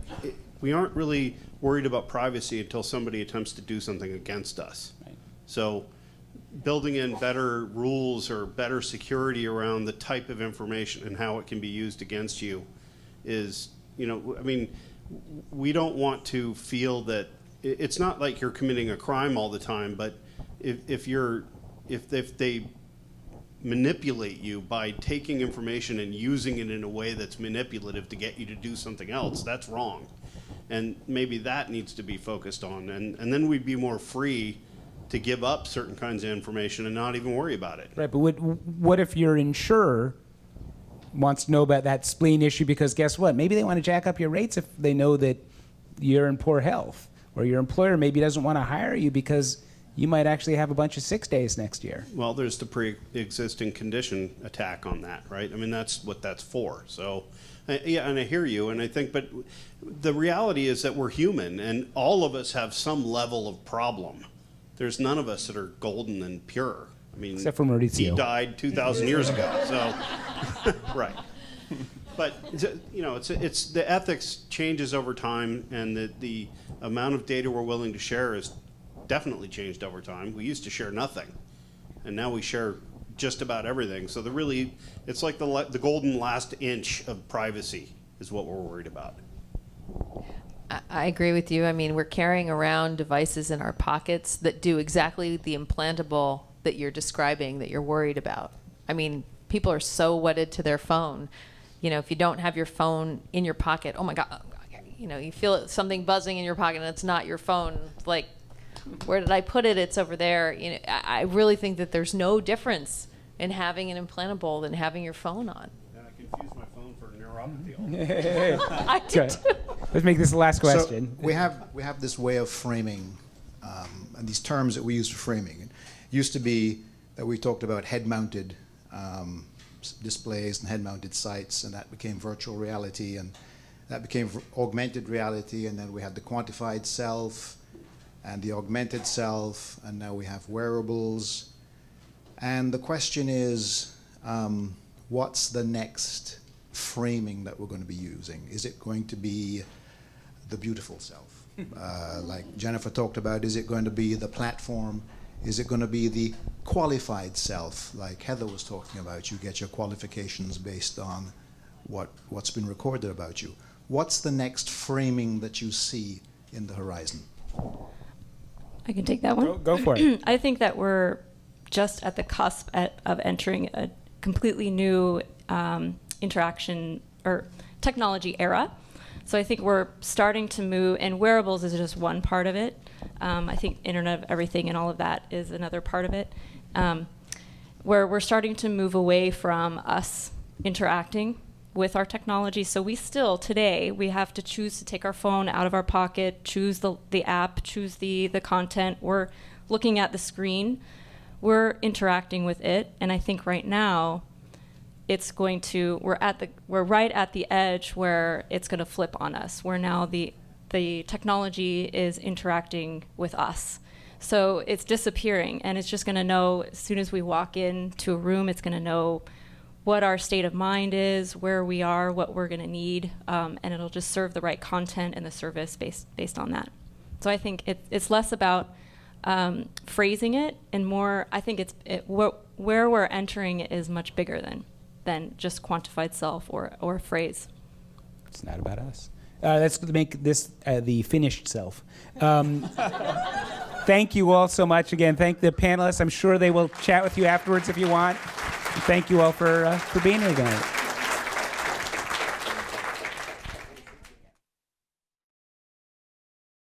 we aren't really worried about privacy until somebody attempts to do something against us. Right. So building in better rules or better security around the type of information and how it can be used against you is, I mean, we don't want to feel that it's not like you're committing a crime all the time, but if they manipulate you by taking information and using it in a way that's manipulative to get you to do something else, that's wrong. And maybe that needs to be focused on. And then we'd be more free to give up certain kinds of information and not even worry about it. Right, but what if your insurer wants to know about that spleen issue because guess what? Maybe they want to jack up your rates if they know that you're in poor health. Or your employer maybe doesn't want to hire you because you might actually have a bunch of sick days next year. Well, there's the pre-existing condition attack on that, right? I mean, that's what that's for. So, yeah, and I hear you, and I think, but the reality is that we're human, and all of us have some level of problem. There's none of us that are golden and pure. I mean, except for Maurizio. He died 2,000 years ago, so, right. But, it's the ethics changes over time, and the amount of data we're willing to share is definitely changed over time. We used to share nothing, and now we share just about everything. So it's like the golden last inch of privacy is what we're worried about. I agree with you. I mean, we're carrying around devices in our pockets that do exactly the implantable that you're describing, that you're worried about. I mean, people are so wedded to their phone. If you don't have your phone in your pocket, oh my God, you feel something buzzing in your pocket and it's not your phone. It's like, where did I put it? It's over there. I really think that there's no difference in having an implantable than having your phone on. Yeah, I confuse my phone for neuropathy. I did too. Let's make this the last question. So we have this way of framing, and these terms that we use for framing. It used to be that we talked about head-mounted displays and head-mounted sites, and that became virtual reality, and that became augmented reality, and then we had the quantified self and the augmented self, and now we have wearables. And the question is, what's the next framing that we're going to be using? Is it going to be the beautiful self? Like Jennifer talked about, is it going to be the platform? Is it going to be the qualified self, like Heather was talking about? You get your qualifications based on what's been recorded about you. What's the next framing that you see in the horizon? I can take that one. Go for it. I think that we're just at the cusp of entering a completely new interaction or technology era. So I think we're starting to move, and wearables is just one part of it. I think Internet of Everything and all of that is another part of it, where we're starting to move away from us interacting with our technology. So we still, today, we have to choose to take our phone out of our pocket, choose the app, choose the content. We're looking at the screen. We're interacting with it. And I think right now, we're right at the edge where it's going to flip on us, where now the technology is interacting with us. So it's disappearing, and it's just going to know as soon as we walk into a room, it's going to know what our state of mind is, where we are, what we're going to need, and it'll just serve the right content and the service based on that. So I think it's less about phrasing it, and more, I think where we're entering is much bigger than just quantified self or phrase. It's not about us. Let's make this the finished self. Thank you all so much. Again, thank the panelists. I'm sure they will chat with you afterwards if you want. Thank you all for being here tonight.